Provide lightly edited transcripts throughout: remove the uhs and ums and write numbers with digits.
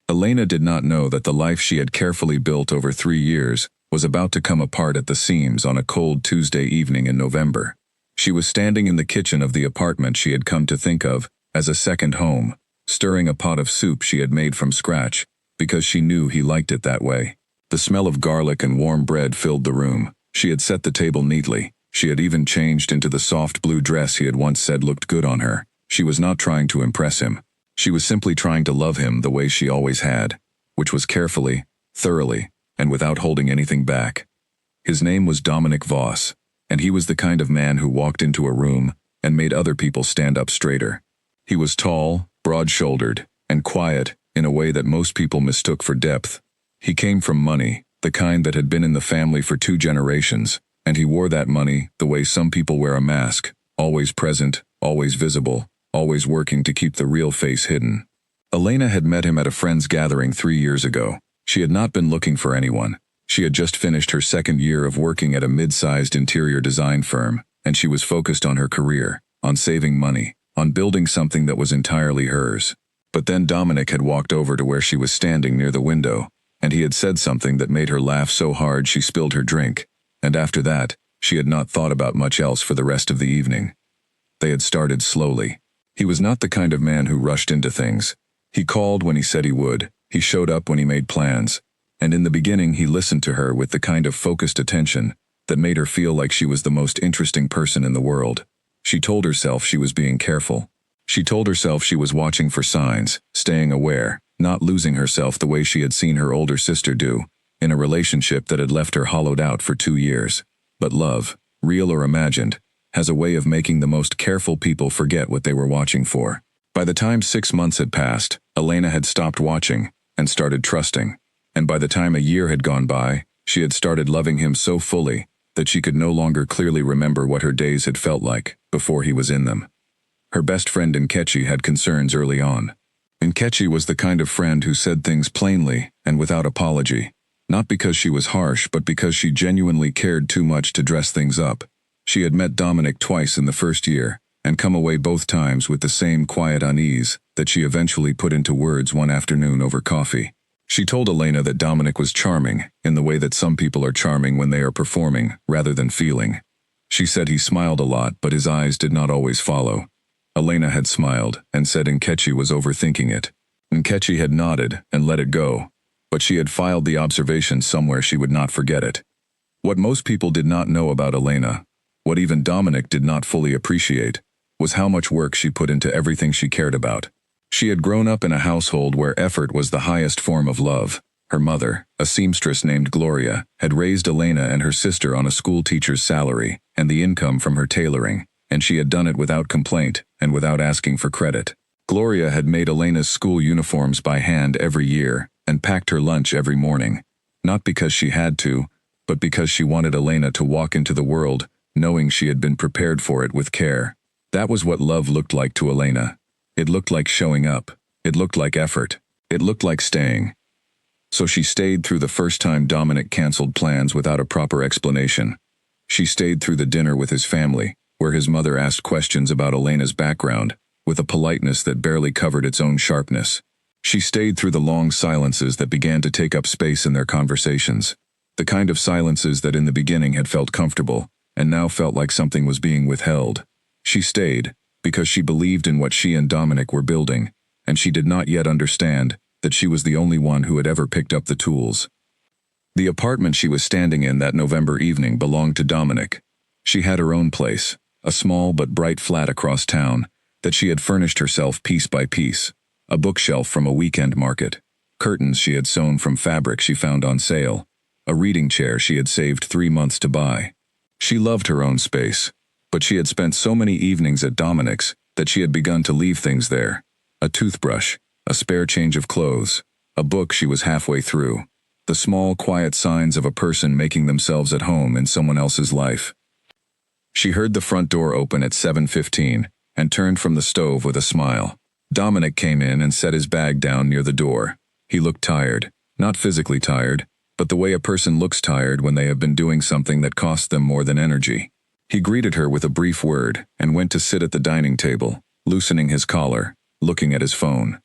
Elena did not know that the life she had carefully built over 3 years was about to come apart at the seams on a cold Tuesday evening in November. She was standing in the kitchen of the apartment she had come to think of as a second home, stirring a pot of soup she had made from scratch, because she knew he liked it that way. The smell of garlic and warm bread filled the room. She had set the table neatly. She had even changed into the soft blue dress he had once said looked good on her. She was not trying to impress him. She was simply trying to love him the way she always had, which was carefully, thoroughly, and without holding anything back. His name was Dominic Voss, and he was the kind of man who walked into a room and made other people stand up straighter. He was tall, broad-shouldered, and quiet in a way that most people mistook for depth. He came from money, the kind that had been in the family for 2 generations, and he wore that money the way some people wear a mask, always present, always visible, always working to keep the real face hidden. Elena had met him at a friend's gathering 3 years ago. She had not been looking for anyone. She had just finished her 2nd year of working at a mid-sized interior design firm, and she was focused on her career, on saving money, on building something that was entirely hers. But then Dominic had walked over to where she was standing near the window, and he had said something that made her laugh so hard she spilled her drink, and after that, she had not thought about much else for the rest of the evening. They had started slowly. He was not the kind of man who rushed into things. He called when he said he would. He showed up when he made plans. And in the beginning he listened to her with the kind of focused attention that made her feel like she was the most interesting person in the world. She told herself she was being careful. She told herself she was watching for signs, staying aware, not losing herself the way she had seen her older sister do, in a relationship that had left her hollowed out for 2 years. But love, real or imagined, has a way of making the most careful people forget what they were watching for. By the time 6 months had passed, Elena had stopped watching and started trusting. And by the time a year had gone by, she had started loving him so fully that she could no longer clearly remember what her days had felt like before he was in them. Her best friend Nkechi had concerns early on. Nkechi was the kind of friend who said things plainly and without apology, not because she was harsh but because she genuinely cared too much to dress things up. She had met Dominic twice in the first year, and come away both times with the same quiet unease that she eventually put into words one afternoon over coffee. She told Elena that Dominic was charming, in the way that some people are charming when they are performing, rather than feeling. She said he smiled a lot, but his eyes did not always follow. Elena had smiled, and said Nkechi was overthinking it. Nkechi had nodded, and let it go, but she had filed the observation somewhere she would not forget it. What most people did not know about Elena, what even Dominic did not fully appreciate, was how much work she put into everything she cared about. She had grown up in a household where effort was the highest form of love. Her mother, a seamstress named Gloria, had raised Elena and her sister on a school teacher's salary and the income from her tailoring, and she had done it without complaint and without asking for credit. Gloria had made Elena's school uniforms by hand every year and packed her lunch every morning, not because she had to, but because she wanted Elena to walk into the world knowing she had been prepared for it with care. That was what love looked like to Elena. It looked like showing up. It looked like effort. It looked like staying. So she stayed through the first time Dominic canceled plans without a proper explanation. She stayed through the dinner with his family, where his mother asked questions about Elena's background, with a politeness that barely covered its own sharpness. She stayed through the long silences that began to take up space in their conversations, the kind of silences that in the beginning had felt comfortable, and now felt like something was being withheld. She stayed because she believed in what she and Dominic were building, and she did not yet understand that she was the only one who had ever picked up the tools. The apartment she was standing in that November evening belonged to Dominic. She had her own place, a small but bright flat across town, that she had furnished herself piece by piece, a bookshelf from a weekend market, curtains she had sewn from fabric she found on sale, a reading chair she had saved 3 months to buy. She loved her own space, but she had spent so many evenings at Dominic's that she had begun to leave things there. A toothbrush, a spare change of clothes, a book she was halfway through, the small, quiet signs of a person making themselves at home in someone else's life. She heard the front door open at 7:15 and turned from the stove with a smile. Dominic came in and set his bag down near the door. He looked tired, not physically tired, but the way a person looks tired when they have been doing something that costs them more than energy. He greeted her with a brief word and went to sit at the dining table, loosening his collar, looking at his phone.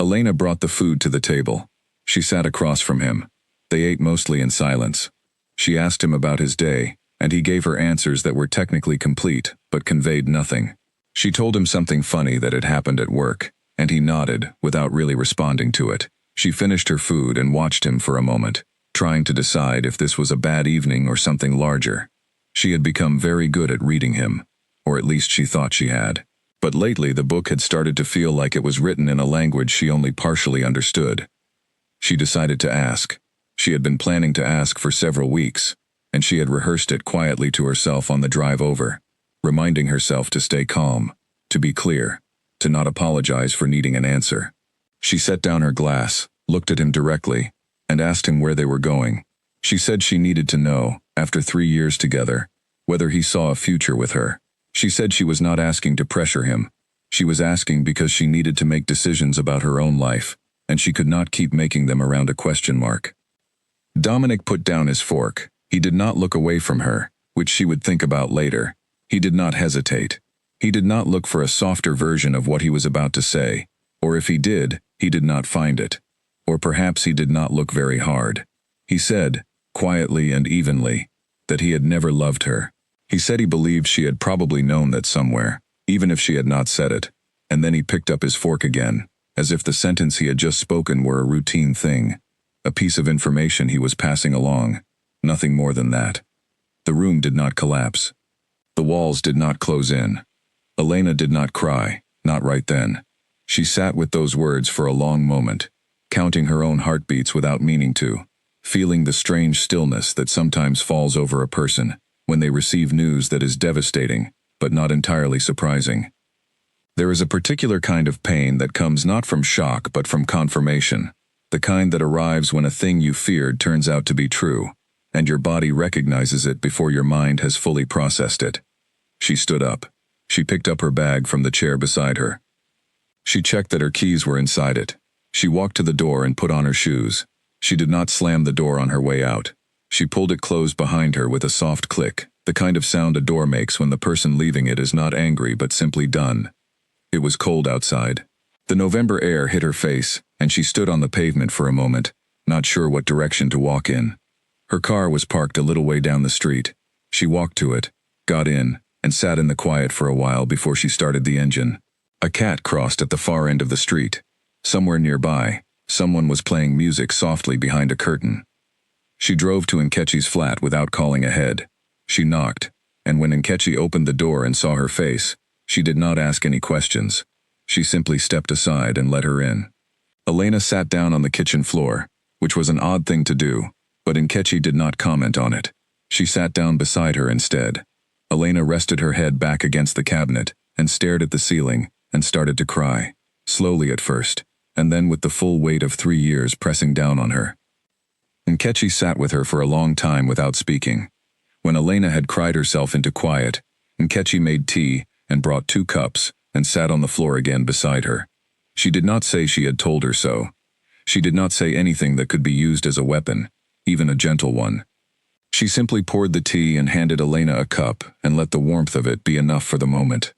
Elena brought the food to the table. She sat across from him. They ate mostly in silence. She asked him about his day, and he gave her answers that were technically complete, but conveyed nothing. She told him something funny that had happened at work, and he nodded, without really responding to it. She finished her food and watched him for a moment, trying to decide if this was a bad evening or something larger. She had become very good at reading him, or at least she thought she had. But lately the book had started to feel like it was written in a language she only partially understood. She decided to ask. She had been planning to ask for several weeks, and she had rehearsed it quietly to herself on the drive over, reminding herself to stay calm, to be clear, to not apologize for needing an answer. She set down her glass, looked at him directly, and asked him where they were going. She said she needed to know, after 3 years together, whether he saw a future with her. She said she was not asking to pressure him. She was asking because she needed to make decisions about her own life, and she could not keep making them around a question mark. Dominic put down his fork. He did not look away from her, which she would think about later. He did not hesitate. He did not look for a softer version of what he was about to say, or if he did not find it. Or perhaps he did not look very hard. He said, quietly and evenly, that he had never loved her. He said he believed she had probably known that somewhere, even if she had not said it, and then he picked up his fork again, as if the sentence he had just spoken were a routine thing, a piece of information he was passing along, nothing more than that. The room did not collapse. The walls did not close in. Elena did not cry, not right then. She sat with those words for a long moment, counting her own heartbeats without meaning to, feeling the strange stillness that sometimes falls over a person when they receive news that is devastating, but not entirely surprising. There is a particular kind of pain that comes not from shock but from confirmation, the kind that arrives when a thing you feared turns out to be true, and your body recognizes it before your mind has fully processed it. She stood up. She picked up her bag from the chair beside her. She checked that her keys were inside it. She walked to the door and put on her shoes. She did not slam the door on her way out. She pulled it closed behind her with a soft click, the kind of sound a door makes when the person leaving it is not angry but simply done. It was cold outside. The November air hit her face, and she stood on the pavement for a moment, not sure what direction to walk in. Her car was parked a little way down the street. She walked to it, got in, and sat in the quiet for a while before she started the engine. A cat crossed at the far end of the street. Somewhere nearby, someone was playing music softly behind a curtain. She drove to Nkechi's flat without calling ahead. She knocked, and when Nkechi opened the door and saw her face, she did not ask any questions. She simply stepped aside and let her in. Elena sat down on the kitchen floor, which was an odd thing to do, but Nkechi did not comment on it. She sat down beside her instead. Elena rested her head back against the cabinet and stared at the ceiling and started to cry, slowly at first, and then with the full weight of 3 years pressing down on her. Nkechi sat with her for a long time without speaking. When Elena had cried herself into quiet, Nkechi made tea and brought 2 cups and sat on the floor again beside her. She did not say she had told her so. She did not say anything that could be used as a weapon, even a gentle one. She simply poured the tea and handed Elena a cup and let the warmth of it be enough for the moment.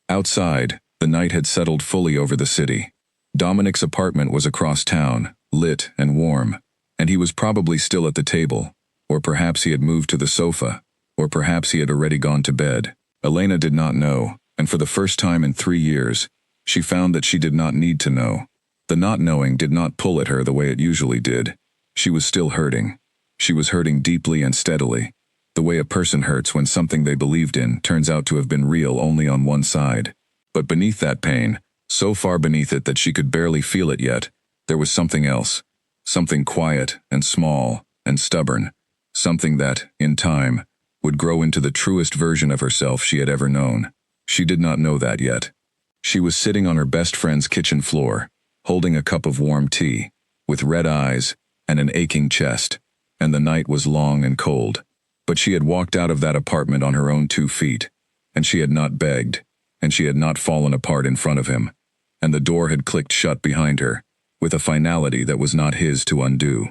Outside, the night had settled fully over the city. Dominic's apartment was across town, lit and warm, and he was probably still at the table, or perhaps he had moved to the sofa, or perhaps he had already gone to bed. Elena did not know, and for the first time in 3 years, she found that she did not need to know. The not knowing did not pull at her the way it usually did. She was still hurting. She was hurting deeply and steadily, the way a person hurts when something they believed in turns out to have been real only on one side. But beneath that pain, so far beneath it that she could barely feel it yet, there was something else, something quiet and small and stubborn, something that, in time, would grow into the truest version of herself she had ever known. She did not know that yet. She was sitting on her best friend's kitchen floor, holding a cup of warm tea, with red eyes and an aching chest, and the night was long and cold. But she had walked out of that apartment on her own 2 feet, and she had not begged, and she had not fallen apart in front of him, and the door had clicked shut behind her, with a finality that was not his to undo.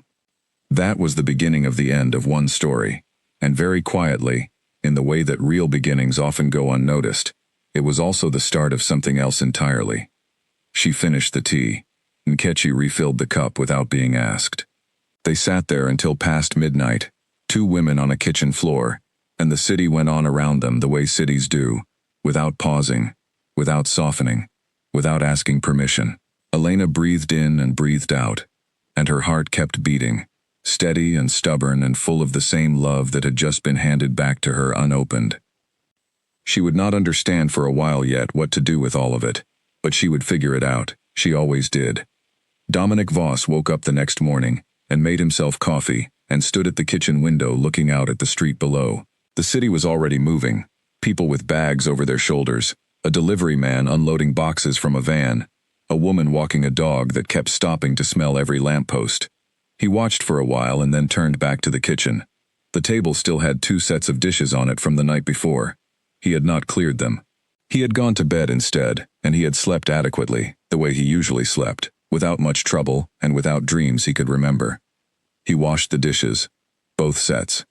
That was the beginning of the end of one story, and very quietly, in the way that real beginnings often go unnoticed, it was also the start of something else entirely. She finished the tea. Nkechi refilled the cup without being asked. They sat there until past midnight, two women on a kitchen floor, and the city went on around them the way cities do, without pausing, without softening, without asking permission. Elena breathed in and breathed out, and her heart kept beating, steady and stubborn and full of the same love that had just been handed back to her unopened. She would not understand for a while yet what to do with all of it, but she would figure it out. She always did. Dominic Voss woke up the next morning and made himself coffee and stood at the kitchen window looking out at the street below. The city was already moving, people with bags over their shoulders, a delivery man unloading boxes from a van, a woman walking a dog that kept stopping to smell every lamppost. He watched for a while and then turned back to the kitchen. The table still had 2 sets of dishes on it from the night before. He had not cleared them. He had gone to bed instead, and he had slept adequately, the way he usually slept, without much trouble and without dreams he could remember. He washed the dishes, both sets.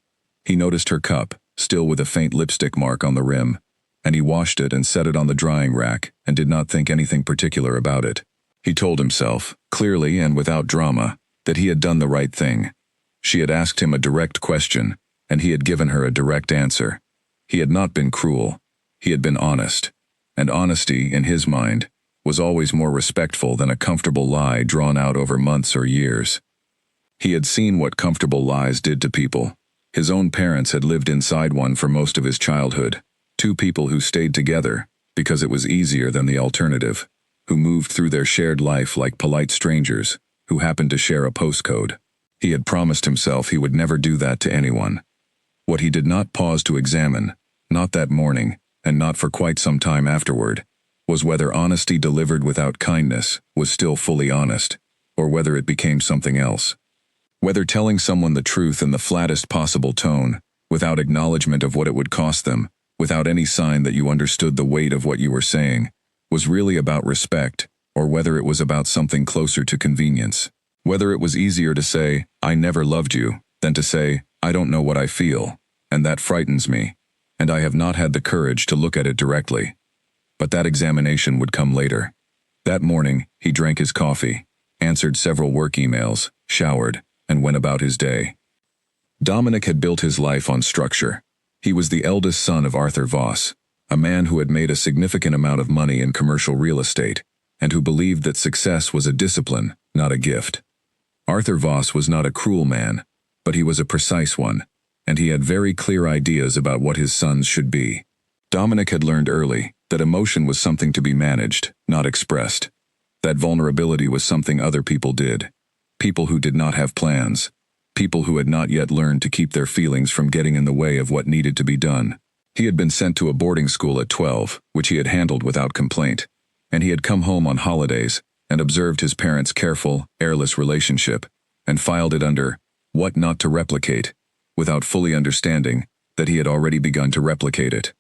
He noticed her cup, still with a faint lipstick mark on the rim, and he washed it and set it on the drying rack and did not think anything particular about it. He told himself, clearly and without drama, that he had done the right thing. She had asked him a direct question, and he had given her a direct answer. He had not been cruel. He had been honest. And honesty, in his mind, was always more respectful than a comfortable lie drawn out over months or years. He had seen what comfortable lies did to people. His own parents had lived inside one for most of his childhood. 2 people who stayed together because it was easier than the alternative, who moved through their shared life like polite strangers, who happened to share a postcode. He had promised himself he would never do that to anyone. What he did not pause to examine, not that morning, and not for quite some time afterward, was whether honesty delivered without kindness was still fully honest, or whether it became something else. Whether telling someone the truth in the flattest possible tone, without acknowledgement of what it would cost them, without any sign that you understood the weight of what you were saying, was really about respect, or whether it was about something closer to convenience. Whether it was easier to say, "I never loved you," than to say, "I don't know what I feel, and that frightens me, and I have not had the courage to look at it directly." But that examination would come later. That morning, he drank his coffee, answered several work emails, showered, and went about his day. Dominic had built his life on structure. He was the eldest son of Arthur Voss, a man who had made a significant amount of money in commercial real estate, and who believed that success was a discipline, not a gift. Arthur Voss was not a cruel man, but he was a precise one, and he had very clear ideas about what his sons should be. Dominic had learned early that emotion was something to be managed, not expressed. That vulnerability was something other people did. People who did not have plans. People who had not yet learned to keep their feelings from getting in the way of what needed to be done. He had been sent to a boarding school at 12, which he had handled without complaint, and he had come home on holidays and observed his parents' careful, airless relationship, and filed it under what not to replicate, without fully understanding that he had already begun to replicate it.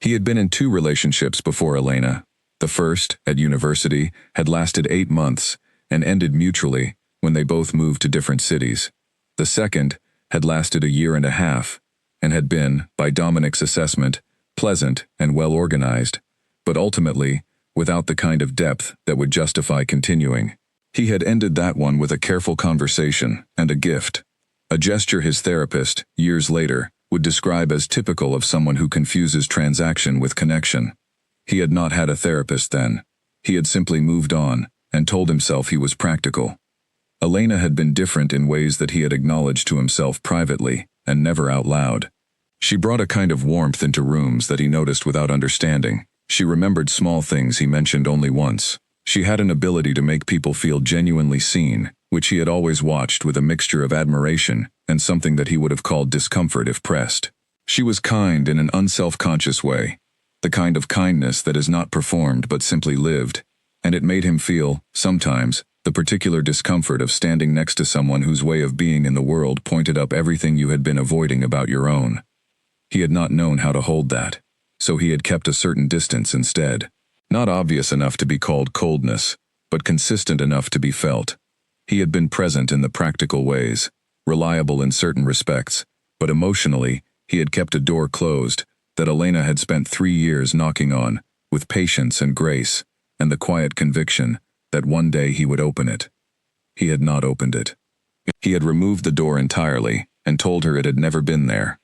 He had been in 2 relationships before Elena. The first, at university, had lasted 8 months and ended mutually when they both moved to different cities. The second had lasted a year and a half and had been, by Dominic's assessment, pleasant and well organized, but ultimately without the kind of depth that would justify continuing. He had ended that one with a careful conversation and a gift, a gesture his therapist, years later, would describe as typical of someone who confuses transaction with connection. He had not had a therapist then. He had simply moved on and told himself he was practical. Elena had been different in ways that he had acknowledged to himself privately and never out loud. She brought a kind of warmth into rooms that he noticed without understanding. She remembered small things he mentioned only once. She had an ability to make people feel genuinely seen, which he had always watched with a mixture of admiration and something that he would have called discomfort if pressed. She was kind in an unself-conscious way, the kind of kindness that is not performed but simply lived, and it made him feel, sometimes, the particular discomfort of standing next to someone whose way of being in the world pointed up everything you had been avoiding about your own. He had not known how to hold that, so he had kept a certain distance instead. Not obvious enough to be called coldness, but consistent enough to be felt. He had been present in the practical ways, reliable in certain respects, but emotionally, he had kept a door closed that Elena had spent 3 years knocking on, with patience and grace, and the quiet conviction that one day he would open it. He had not opened it. He had removed the door entirely and told her it had never been there.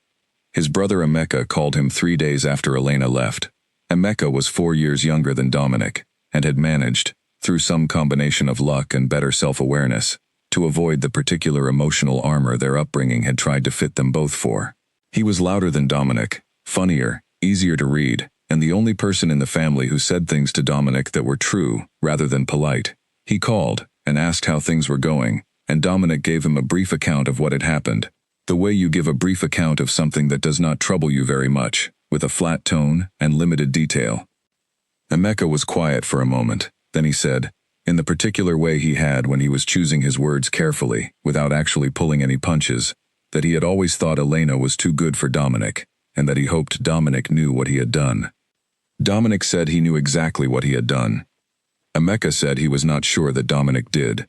His brother Emeka called him 3 days after Elena left. Emeka was 4 years younger than Dominic and had managed, through some combination of luck and better self-awareness, to avoid the particular emotional armor their upbringing had tried to fit them both for. He was louder than Dominic, funnier, easier to read, and the only person in the family who said things to Dominic that were true rather than polite. He called and asked how things were going, and Dominic gave him a brief account of what had happened. The way you give a brief account of something that does not trouble you very much, with a flat tone and limited detail. Emeka was quiet for a moment, then he said, in the particular way he had when he was choosing his words carefully, without actually pulling any punches, that he had always thought Elena was too good for Dominic, and that he hoped Dominic knew what he had done. Dominic said he knew exactly what he had done. Emeka said he was not sure that Dominic did.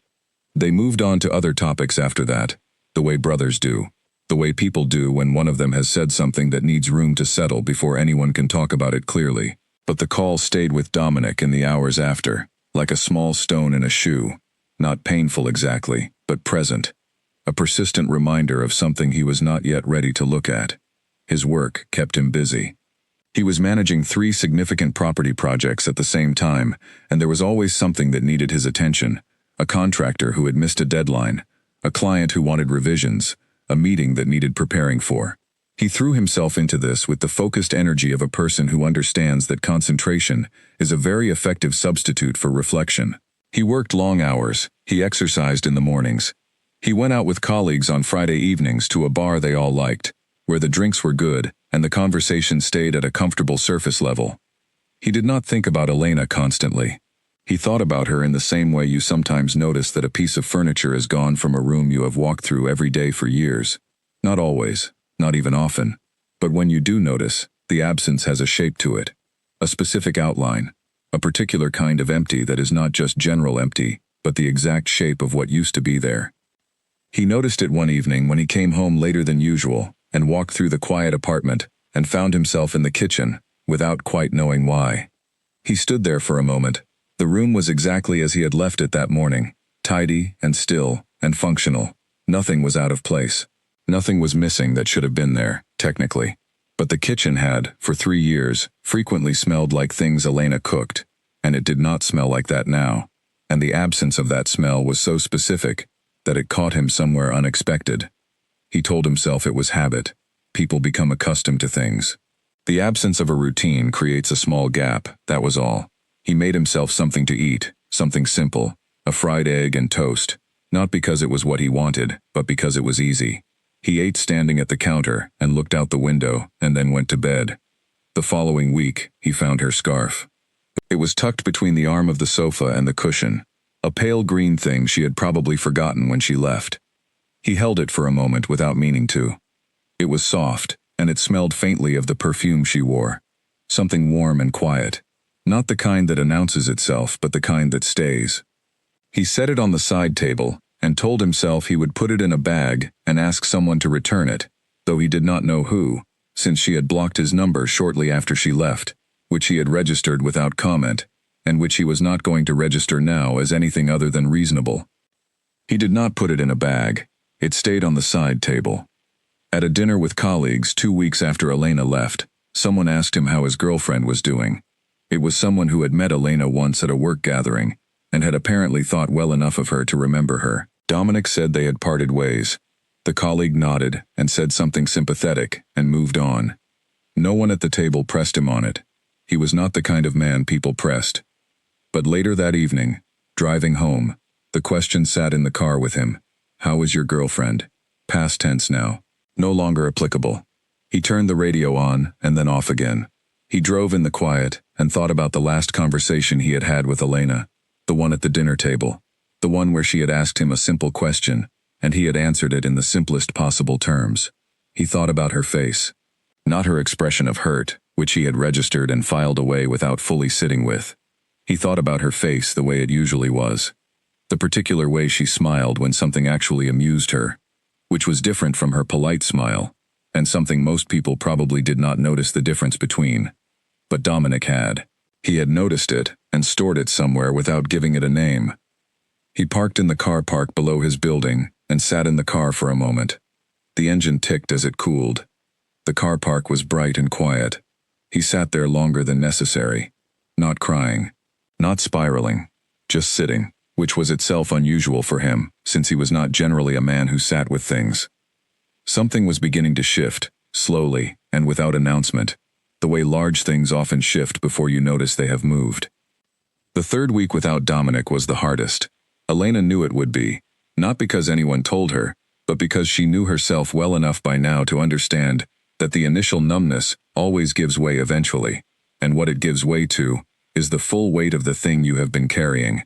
They moved on to other topics after that, the way brothers do, the way people do when one of them has said something that needs room to settle before anyone can talk about it clearly. But the call stayed with Dominic in the hours after, like a small stone in a shoe, not painful exactly, but present, a persistent reminder of something he was not yet ready to look at. His work kept him busy. He was managing 3 significant property projects at the same time, and there was always something that needed his attention: a contractor who had missed a deadline, a client who wanted revisions, a meeting that needed preparing for. He threw himself into this with the focused energy of a person who understands that concentration is a very effective substitute for reflection. He worked long hours, he exercised in the mornings. He went out with colleagues on Friday evenings to a bar they all liked, where the drinks were good and the conversation stayed at a comfortable surface level. He did not think about Elena constantly. He thought about her in the same way you sometimes notice that a piece of furniture has gone from a room you have walked through every day for years. Not always, not even often, but when you do notice, the absence has a shape to it, a specific outline, a particular kind of empty that is not just general empty, but the exact shape of what used to be there. He noticed it one evening when he came home later than usual and walked through the quiet apartment and found himself in the kitchen, without quite knowing why. He stood there for a moment. The room was exactly as he had left it that morning, tidy and still and functional. Nothing was out of place. Nothing was missing that should have been there, technically. But the kitchen had, for 3 years, frequently smelled like things Elena cooked, and it did not smell like that now, and the absence of that smell was so specific that it caught him somewhere unexpected. He told himself it was habit. People become accustomed to things. The absence of a routine creates a small gap, that was all. He made himself something to eat, something simple, a fried egg and toast, not because it was what he wanted, but because it was easy. He ate standing at the counter and looked out the window and then went to bed. The following week, he found her scarf. It was tucked between the arm of the sofa and the cushion, a pale green thing she had probably forgotten when she left. He held it for a moment without meaning to. It was soft, and it smelled faintly of the perfume she wore, something warm and quiet. Not the kind that announces itself, but the kind that stays. He set it on the side table and told himself he would put it in a bag and ask someone to return it, though he did not know who, since she had blocked his number shortly after she left, which he had registered without comment, and which he was not going to register now as anything other than reasonable. He did not put it in a bag. It stayed on the side table. At a dinner with colleagues 2 weeks after Elena left, someone asked him how his girlfriend was doing. It was someone who had met Elena once at a work gathering, and had apparently thought well enough of her to remember her. Dominic said they had parted ways. The colleague nodded and said something sympathetic and moved on. No one at the table pressed him on it. He was not the kind of man people pressed. But later that evening, driving home, the question sat in the car with him. How is your girlfriend? Past tense now. No longer applicable. He turned the radio on and then off again. He drove in the quiet and thought about the last conversation he had had with Elena, the one at the dinner table, the one where she had asked him a simple question, and he had answered it in the simplest possible terms. He thought about her face, not her expression of hurt, which he had registered and filed away without fully sitting with. He thought about her face the way it usually was, the particular way she smiled when something actually amused her, which was different from her polite smile, and something most people probably did not notice the difference between. But Dominic had. He had noticed it and stored it somewhere without giving it a name. He parked in the car park below his building and sat in the car for a moment. The engine ticked as it cooled. The car park was bright and quiet. He sat there longer than necessary, not crying, not spiraling, just sitting, which was itself unusual for him, since he was not generally a man who sat with things. Something was beginning to shift, slowly and without announcement, the way large things often shift before you notice they have moved. The third week without Dominic was the hardest. Elena knew it would be, not because anyone told her, but because she knew herself well enough by now to understand that the initial numbness always gives way eventually, and what it gives way to is the full weight of the thing you have been carrying.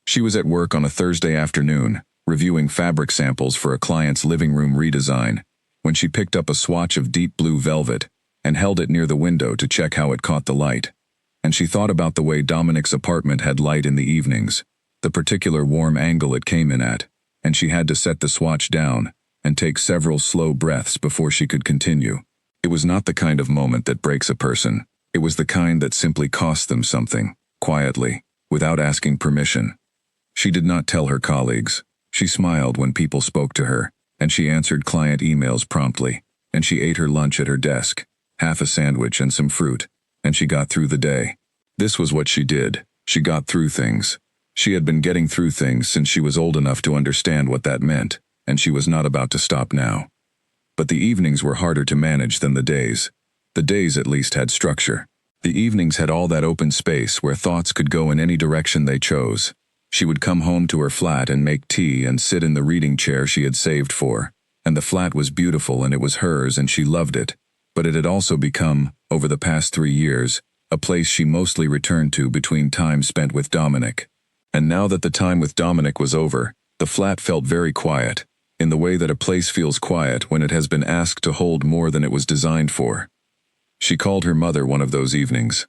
She was at work on a Thursday afternoon, reviewing fabric samples for a client's living room redesign, when she picked up a swatch of deep blue velvet and held it near the window to check how it caught the light. And she thought about the way Dominic's apartment had light in the evenings, the particular warm angle it came in at, and she had to set the swatch down and take several slow breaths before she could continue. It was not the kind of moment that breaks a person. It was the kind that simply costs them something, quietly, without asking permission. She did not tell her colleagues. She smiled when people spoke to her, and she answered client emails promptly, and she ate her lunch at her desk, half a sandwich and some fruit, and she got through the day. This was what she did. She got through things. She had been getting through things since she was old enough to understand what that meant, and she was not about to stop now. But the evenings were harder to manage than the days. The days at least had structure. The evenings had all that open space where thoughts could go in any direction they chose. She would come home to her flat and make tea and sit in the reading chair she had saved for, and the flat was beautiful and it was hers and she loved it, but it had also become, over the past 3 years, a place she mostly returned to between time spent with Dominic. And now that the time with Dominic was over, the flat felt very quiet, in the way that a place feels quiet when it has been asked to hold more than it was designed for. She called her mother one of those evenings.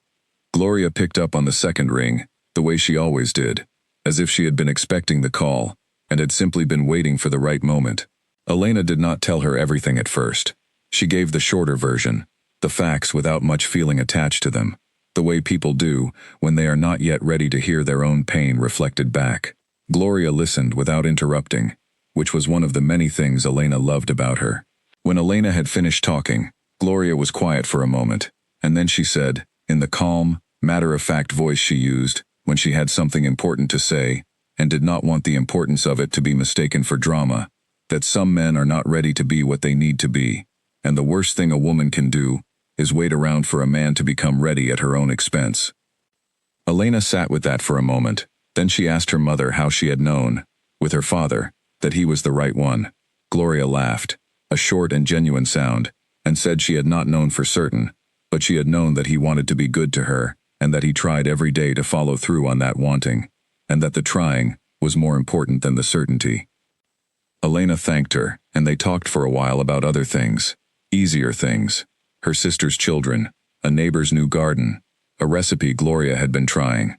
Gloria picked up on the second ring, the way she always did, as if she had been expecting the call, and had simply been waiting for the right moment. Elena did not tell her everything at first. She gave the shorter version, the facts without much feeling attached to them, the way people do when they are not yet ready to hear their own pain reflected back. Gloria listened without interrupting, which was one of the many things Elena loved about her. When Elena had finished talking, Gloria was quiet for a moment, and then she said, in the calm, matter-of-fact voice she used when she had something important to say, and did not want the importance of it to be mistaken for drama, that some men are not ready to be what they need to be, and the worst thing a woman can do is wait around for a man to become ready at her own expense. Elena sat with that for a moment, then she asked her mother how she had known, with her father, that he was the right one. Gloria laughed, a short and genuine sound, and said she had not known for certain, but she had known that he wanted to be good to her, and that he tried every day to follow through on that wanting, and that the trying was more important than the certainty. Elena thanked her, and they talked for a while about other things, easier things. Her sister's children, a neighbor's new garden, a recipe Gloria had been trying.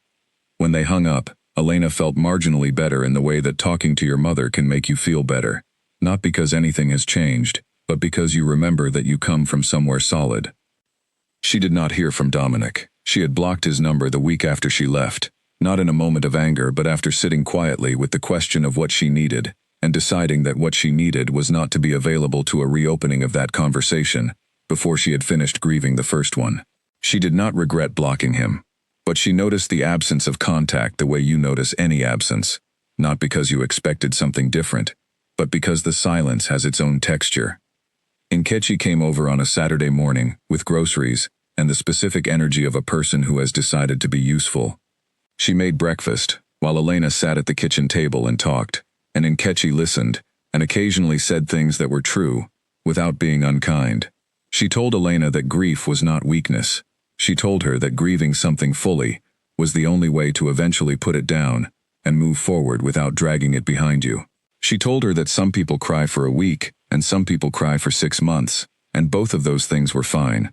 When they hung up, Elena felt marginally better in the way that talking to your mother can make you feel better, not because anything has changed, but because you remember that you come from somewhere solid. She did not hear from Dominic. She had blocked his number the week after she left, not in a moment of anger but after sitting quietly with the question of what she needed, and deciding that what she needed was not to be available to a reopening of that conversation, before she had finished grieving the first one. She did not regret blocking him, but she noticed the absence of contact the way you notice any absence, not because you expected something different, but because the silence has its own texture. Nkechi came over on a Saturday morning, with groceries, and the specific energy of a person who has decided to be useful. She made breakfast, while Elena sat at the kitchen table and talked, and Nkechi listened, and occasionally said things that were true, without being unkind. She told Elena that grief was not weakness. She told her that grieving something fully was the only way to eventually put it down and move forward without dragging it behind you. She told her that some people cry for a week and some people cry for 6 months, and both of those things were fine.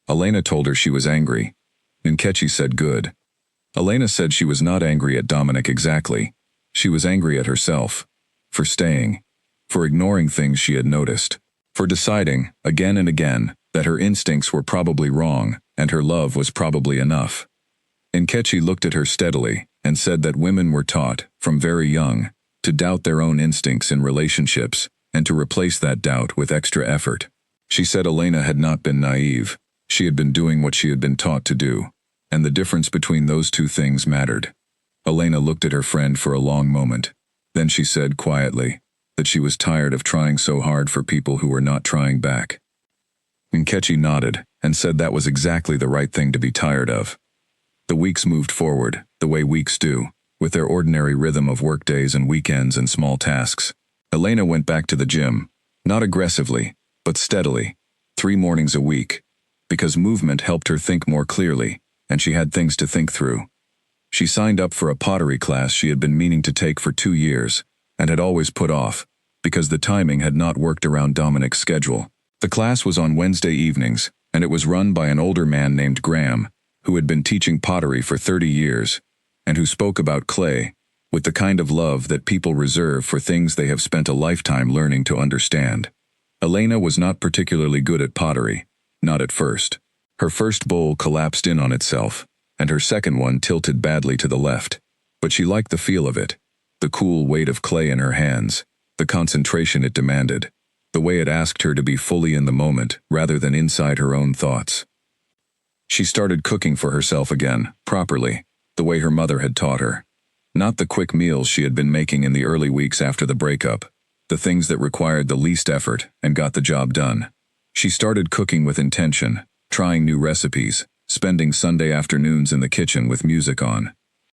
Elena told her she was angry. Nkechi said good. Elena said she was not angry at Dominic exactly. She was angry at herself, for staying, for ignoring things she had noticed, for deciding, again and again, that her instincts were probably wrong and her love was probably enough. Nkechi looked at her steadily and said that women were taught, from very young, to doubt their own instincts in relationships and to replace that doubt with extra effort. She said Elena had not been naive. She had been doing what she had been taught to do, and the difference between those two things mattered. Elena looked at her friend for a long moment. Then she said quietly that she was tired of trying so hard for people who were not trying back. Nkechi nodded and said that was exactly the right thing to be tired of. The weeks moved forward, the way weeks do, with their ordinary rhythm of workdays and weekends and small tasks. Elena went back to the gym, not aggressively, but steadily, 3 mornings a week, because movement helped her think more clearly, and she had things to think through. She signed up for a pottery class she had been meaning to take for 2 years, and had always put off, because the timing had not worked around Dominic's schedule. The class was on Wednesday evenings, and it was run by an older man named Graham, who had been teaching pottery for 30 years, and who spoke about clay, with the kind of love that people reserve for things they have spent a lifetime learning to understand. Elena was not particularly good at pottery, not at first. Her first bowl collapsed in on itself, and her second one tilted badly to the left. But she liked the feel of it, the cool weight of clay in her hands, the concentration it demanded, the way it asked her to be fully in the moment rather than inside her own thoughts. She started cooking for herself again, properly, the way her mother had taught her. Not the quick meals she had been making in the early weeks after the breakup, the things that required the least effort and got the job done. She started cooking with intention, trying new recipes, spending Sunday afternoons in the kitchen with music on.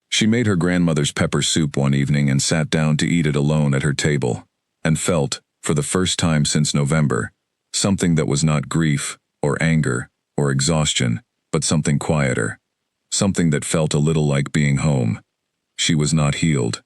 She made her grandmother's pepper soup one evening and sat down to eat it alone at her table, and felt, for the first time since November, something that was not grief, or anger, or exhaustion, but something quieter. Something that felt a little like being home. She was not healed.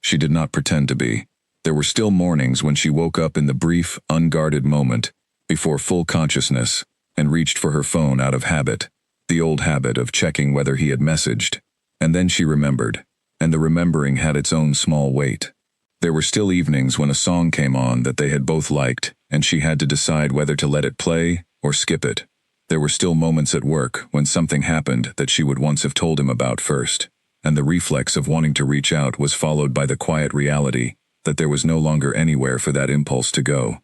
She did not pretend to be. There were still mornings when she woke up in the brief, unguarded moment, before full consciousness, and reached for her phone out of habit, the old habit of checking whether he had messaged. And then she remembered, and the remembering had its own small weight. There were still evenings when a song came on that they had both liked, and she had to decide whether to let it play or skip it. There were still moments at work when something happened that she would once have told him about first, and the reflex of wanting to reach out was followed by the quiet reality that there was no longer anywhere for that impulse to go.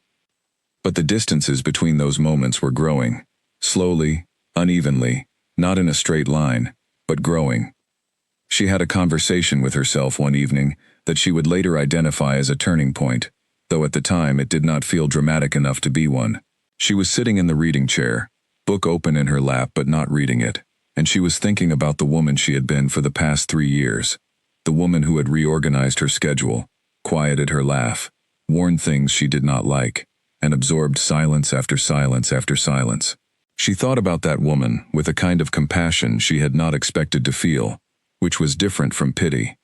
But the distances between those moments were growing, slowly, unevenly, not in a straight line, but growing. She had a conversation with herself one evening that she would later identify as a turning point, though at the time it did not feel dramatic enough to be one. She was sitting in the reading chair, book open in her lap but not reading it, and she was thinking about the woman she had been for the past 3 years, the woman who had reorganized her schedule, quieted her laugh, worn things she did not like, and absorbed silence after silence after silence. She thought about that woman with a kind of compassion she had not expected to feel, which was different from pity.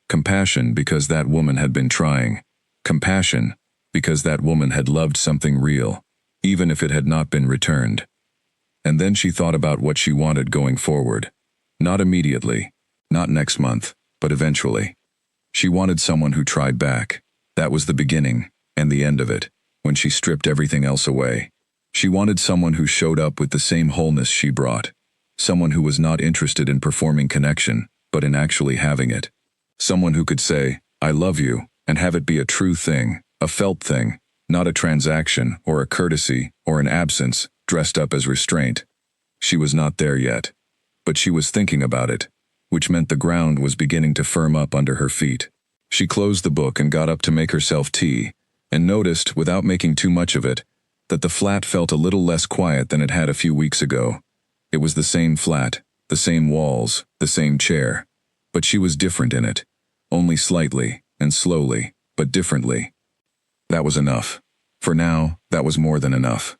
Compassion because that woman had been trying. Compassion because that woman had loved something real, even if it had not been returned. And then she thought about what she wanted going forward. Not immediately, not next month, but eventually. She wanted someone who tried back. That was the beginning, and the end of it, when she stripped everything else away. She wanted someone who showed up with the same wholeness she brought. Someone who was not interested in performing connection, but in actually having it. Someone who could say, "I love you," and have it be a true thing, a felt thing, not a transaction or a courtesy or an absence dressed up as restraint. She was not there yet, but she was thinking about it, which meant the ground was beginning to firm up under her feet. She closed the book and got up to make herself tea, and noticed, without making too much of it, that the flat felt a little less quiet than it had a few weeks ago. It was the same flat, the same walls, the same chair, but she was different in it, only slightly and slowly, but differently. That was enough. For now, that was more than enough.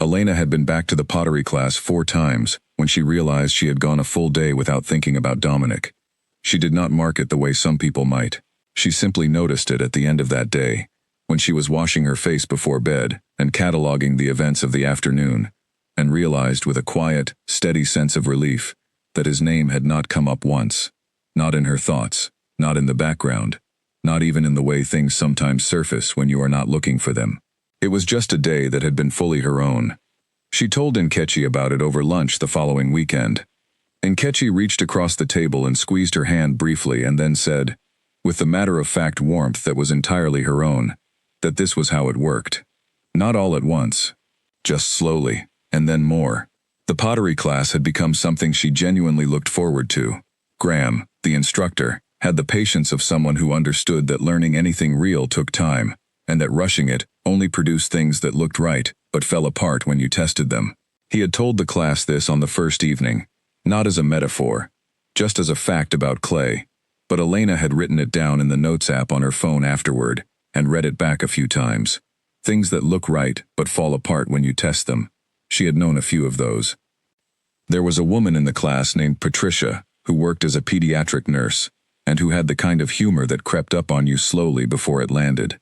Elena had been back to the pottery class 4 times when she realized she had gone a full day without thinking about Dominic. She did not mark it the way some people might. She simply noticed it at the end of that day, when she was washing her face before bed and cataloging the events of the afternoon, and realized with a quiet, steady sense of relief that his name had not come up once, not in her thoughts, not in the background, not even in the way things sometimes surface when you are not looking for them. It was just a day that had been fully her own. She told Nkechi about it over lunch the following weekend. Nkechi reached across the table and squeezed her hand briefly and then said, with the matter-of-fact warmth that was entirely her own, that this was how it worked. Not all at once. Just slowly, and then more. The pottery class had become something she genuinely looked forward to. Graham, the instructor, had the patience of someone who understood that learning anything real took time, and that rushing it only produced things that looked right, but fell apart when you tested them. He had told the class this on the first evening, not as a metaphor, just as a fact about clay, but Elena had written it down in the notes app on her phone afterward, and read it back a few times. Things that look right, but fall apart when you test them. She had known a few of those. There was a woman in the class named Patricia, who worked as a pediatric nurse, and who had the kind of humor that crept up on you slowly before it landed.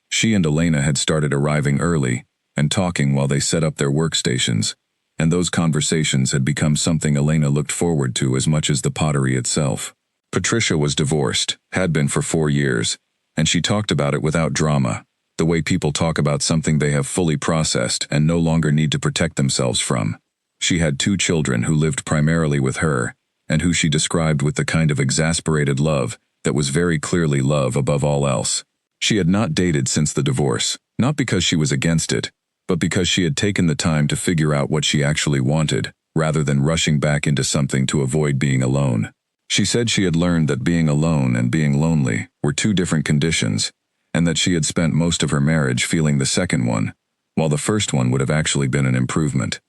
She and Elena had started arriving early, and talking while they set up their workstations, and those conversations had become something Elena looked forward to as much as the pottery itself. Patricia was divorced, had been for 4 years, and she talked about it without drama, the way people talk about something they have fully processed and no longer need to protect themselves from. She had 2 children who lived primarily with her, and who she described with the kind of exasperated love that was very clearly love above all else. She had not dated since the divorce, not because she was against it, but because she had taken the time to figure out what she actually wanted, rather than rushing back into something to avoid being alone. She said she had learned that being alone and being lonely were 2 different conditions, and that she had spent most of her marriage feeling the second one, while the first one would have actually been an improvement.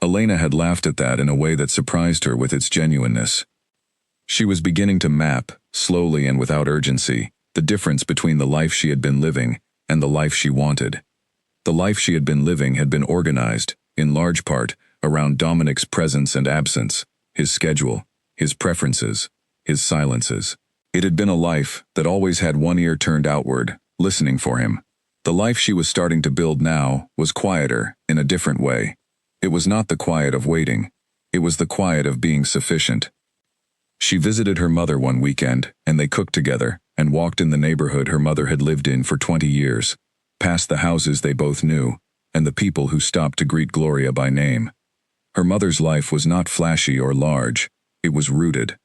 Elena had laughed at that in a way that surprised her with its genuineness. She was beginning to map, slowly and without urgency, the difference between the life she had been living and the life she wanted. The life she had been living had been organized, in large part, around Dominic's presence and absence, his schedule, his preferences, his silences. It had been a life that always had one ear turned outward, listening for him. The life she was starting to build now was quieter, in a different way. It was not the quiet of waiting. It was the quiet of being sufficient. She visited her mother one weekend, and they cooked together, and walked in the neighborhood her mother had lived in for 20 years, past the houses they both knew, and the people who stopped to greet Gloria by name. Her mother's life was not flashy or large. It was rooted.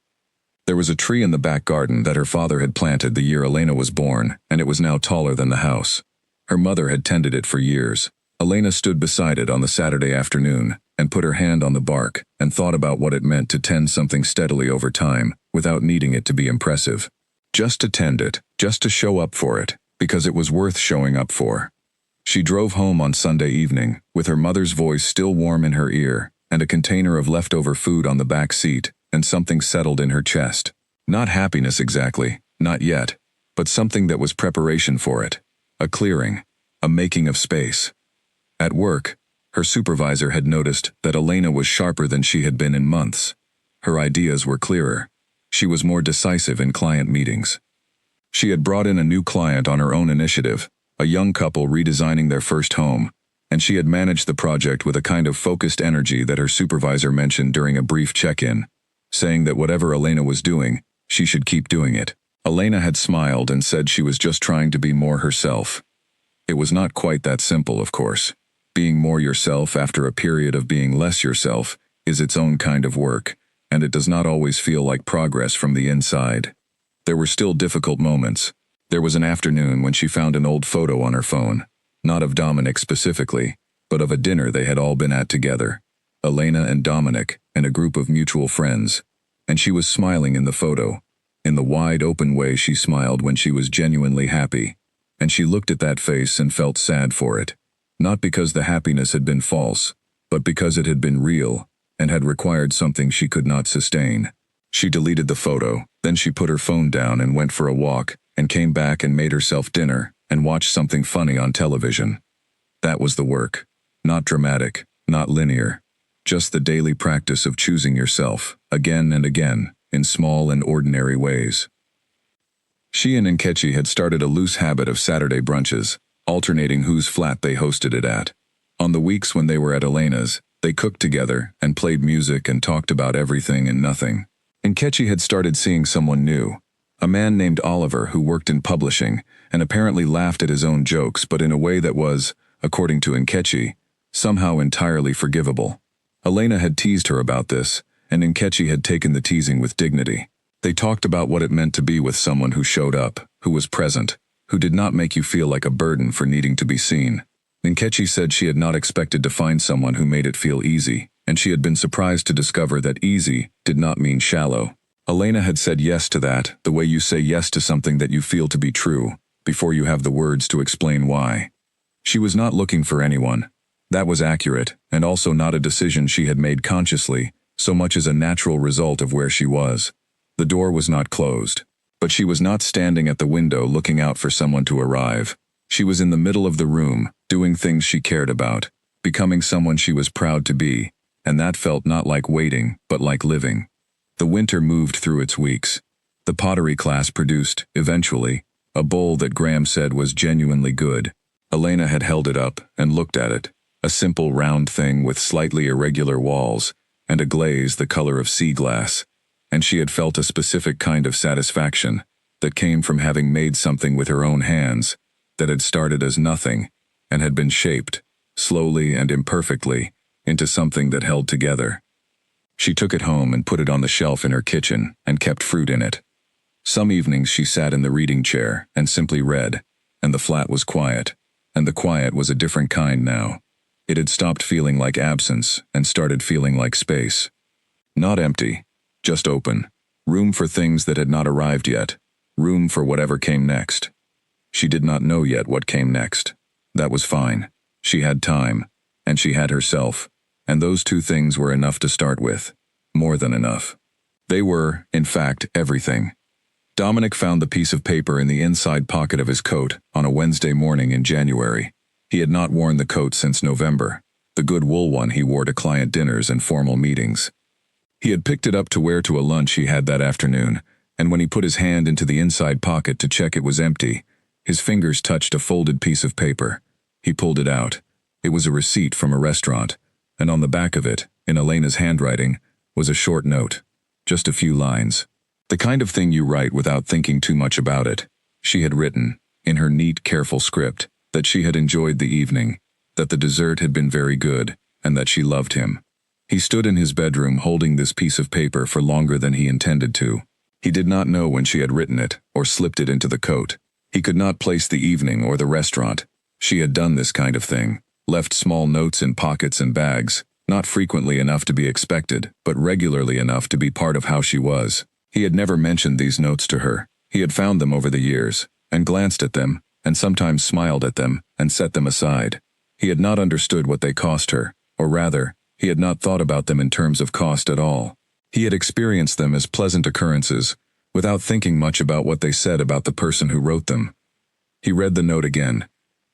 There was a tree in the back garden that her father had planted the year Elena was born, and it was now taller than the house. Her mother had tended it for years. Elena stood beside it on the Saturday afternoon, and put her hand on the bark, and thought about what it meant to tend something steadily over time, without needing it to be impressive. Just to tend it, just to show up for it, because it was worth showing up for. She drove home on Sunday evening, with her mother's voice still warm in her ear, and a container of leftover food on the back seat, and something settled in her chest. Not happiness exactly, not yet, but something that was preparation for it. A clearing, a making of space. At work, her supervisor had noticed that Elena was sharper than she had been in months. Her ideas were clearer. She was more decisive in client meetings. She had brought in a new client on her own initiative, a young couple redesigning their first home, and she had managed the project with a kind of focused energy that her supervisor mentioned during a brief check-in, saying that whatever Elena was doing, she should keep doing it. Elena had smiled and said she was just trying to be more herself. It was not quite that simple, of course. Being more yourself after a period of being less yourself is its own kind of work, and it does not always feel like progress from the inside. There were still difficult moments. There was an afternoon when she found an old photo on her phone, not of Dominic specifically, but of a dinner they had all been at together, Elena and Dominic and a group of mutual friends, and she was smiling in the photo, in the wide open way she smiled when she was genuinely happy, and she looked at that face and felt sad for it, not because the happiness had been false, but because it had been real, and had required something she could not sustain. She deleted the photo, then she put her phone down and went for a walk, and came back and made herself dinner, and watched something funny on television. That was the work. Not dramatic, not linear. Just the daily practice of choosing yourself, again and again, in small and ordinary ways. She and Nkechi had started a loose habit of Saturday brunches, alternating whose flat they hosted it at. On the weeks when they were at Elena's, they cooked together and played music and talked about everything and nothing. Nkechi had started seeing someone new, a man named Oliver who worked in publishing and apparently laughed at his own jokes, but in a way that was, according to Nkechi, somehow entirely forgivable. Elena had teased her about this, and Nkechi had taken the teasing with dignity. They talked about what it meant to be with someone who showed up, who was present, who did not make you feel like a burden for needing to be seen. Nkechi said she had not expected to find someone who made it feel easy, and she had been surprised to discover that easy did not mean shallow. Elena had said yes to that, the way you say yes to something that you feel to be true, before you have the words to explain why. She was not looking for anyone. That was accurate, and also not a decision she had made consciously, so much as a natural result of where she was. The door was not closed, but she was not standing at the window looking out for someone to arrive. She was in the middle of the room, doing things she cared about, becoming someone she was proud to be, and that felt not like waiting, but like living. The winter moved through its weeks. The pottery class produced, eventually, a bowl that Graham said was genuinely good. Elena had held it up and looked at it, a simple round thing with slightly irregular walls and a glaze the color of sea glass, and she had felt a specific kind of satisfaction that came from having made something with her own hands that had started as nothing and had been shaped, slowly and imperfectly, into something that held together. She took it home and put it on the shelf in her kitchen and kept fruit in it. Some evenings she sat in the reading chair and simply read, and the flat was quiet, and the quiet was a different kind now. It had stopped feeling like absence and started feeling like space. Not empty, just open. Room for things that had not arrived yet. Room for whatever came next. She did not know yet what came next. That was fine. She had time, and she had herself, and those two things were enough to start with. More than enough. They were, in fact, everything. Dominic found the piece of paper in the inside pocket of his coat on a Wednesday morning in January. He had not worn the coat since November, the good wool one he wore to client dinners and formal meetings. He had picked it up to wear to a lunch he had that afternoon, and when he put his hand into the inside pocket to check it was empty, his fingers touched a folded piece of paper. He pulled it out. It was a receipt from a restaurant, and on the back of it, in Elena's handwriting, was a short note. Just a few lines. The kind of thing you write without thinking too much about it. She had written, in her neat, careful script, that she had enjoyed the evening, that the dessert had been very good, and that she loved him. He stood in his bedroom holding this piece of paper for longer than he intended to. He did not know when she had written it, or slipped it into the coat. He could not place the evening or the restaurant. She had done this kind of thing, left small notes in pockets and bags, not frequently enough to be expected, but regularly enough to be part of how she was. He had never mentioned these notes to her. He had found them over the years, and glanced at them, and sometimes smiled at them, and set them aside. He had not understood what they cost her, or rather, he had not thought about them in terms of cost at all. He had experienced them as pleasant occurrences, without thinking much about what they said about the person who wrote them. He read the note again.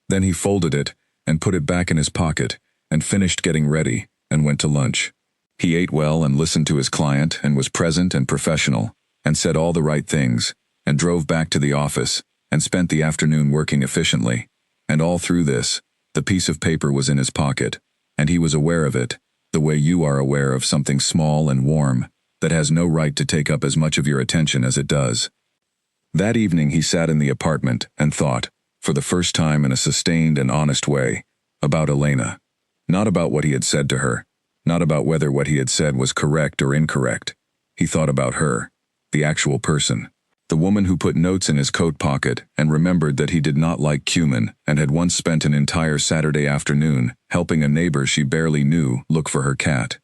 Then he folded it, and put it back in his pocket, and finished getting ready, and went to lunch. He ate well and listened to his client, and was present and professional, and said all the right things, and drove back to the office, and spent the afternoon working efficiently. And all through this, the piece of paper was in his pocket, and he was aware of it, the way you are aware of something small and warm, that has no right to take up as much of your attention as it does. That evening he sat in the apartment and thought, for the first time in a sustained and honest way, about Elena. Not about what he had said to her, not about whether what he had said was correct or incorrect. He thought about her, the actual person. The woman who put notes in his coat pocket and remembered that he did not like cumin and had once spent an entire Saturday afternoon helping a neighbor she barely knew look for her cat.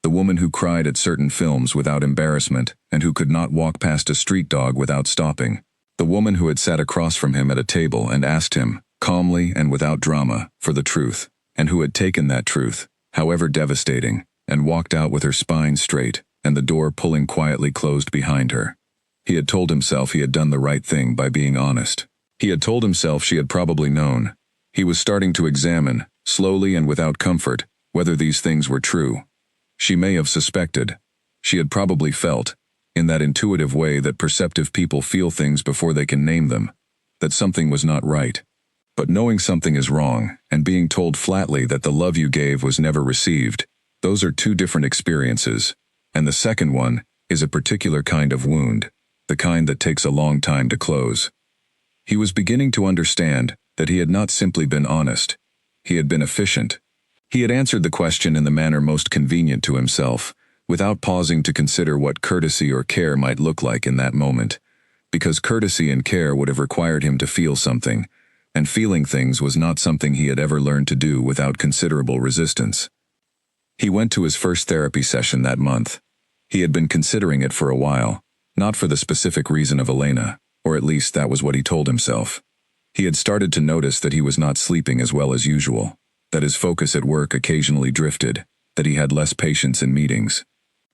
The woman who cried at certain films without embarrassment and who could not walk past a street dog without stopping. The woman who had sat across from him at a table and asked him, calmly and without drama, for the truth, and who had taken that truth, however devastating, and walked out with her spine straight and the door pulling quietly closed behind her. He had told himself he had done the right thing by being honest. He had told himself she had probably known. He was starting to examine, slowly and without comfort, whether these things were true. She may have suspected. She had probably felt, in that intuitive way that perceptive people feel things before they can name them, that something was not right. But knowing something is wrong, and being told flatly that the love you gave was never received, those are two different experiences, and the second one is a particular kind of wound, the kind that takes a long time to close. He was beginning to understand that he had not simply been honest. He had been efficient. He had answered the question in the manner most convenient to himself, without pausing to consider what courtesy or care might look like in that moment, because courtesy and care would have required him to feel something, and feeling things was not something he had ever learned to do without considerable resistance. He went to his first therapy session that month. He had been considering it for a while, not for the specific reason of Elena, or at least that was what he told himself. He had started to notice that he was not sleeping as well as usual, that his focus at work occasionally drifted, that he had less patience in meetings.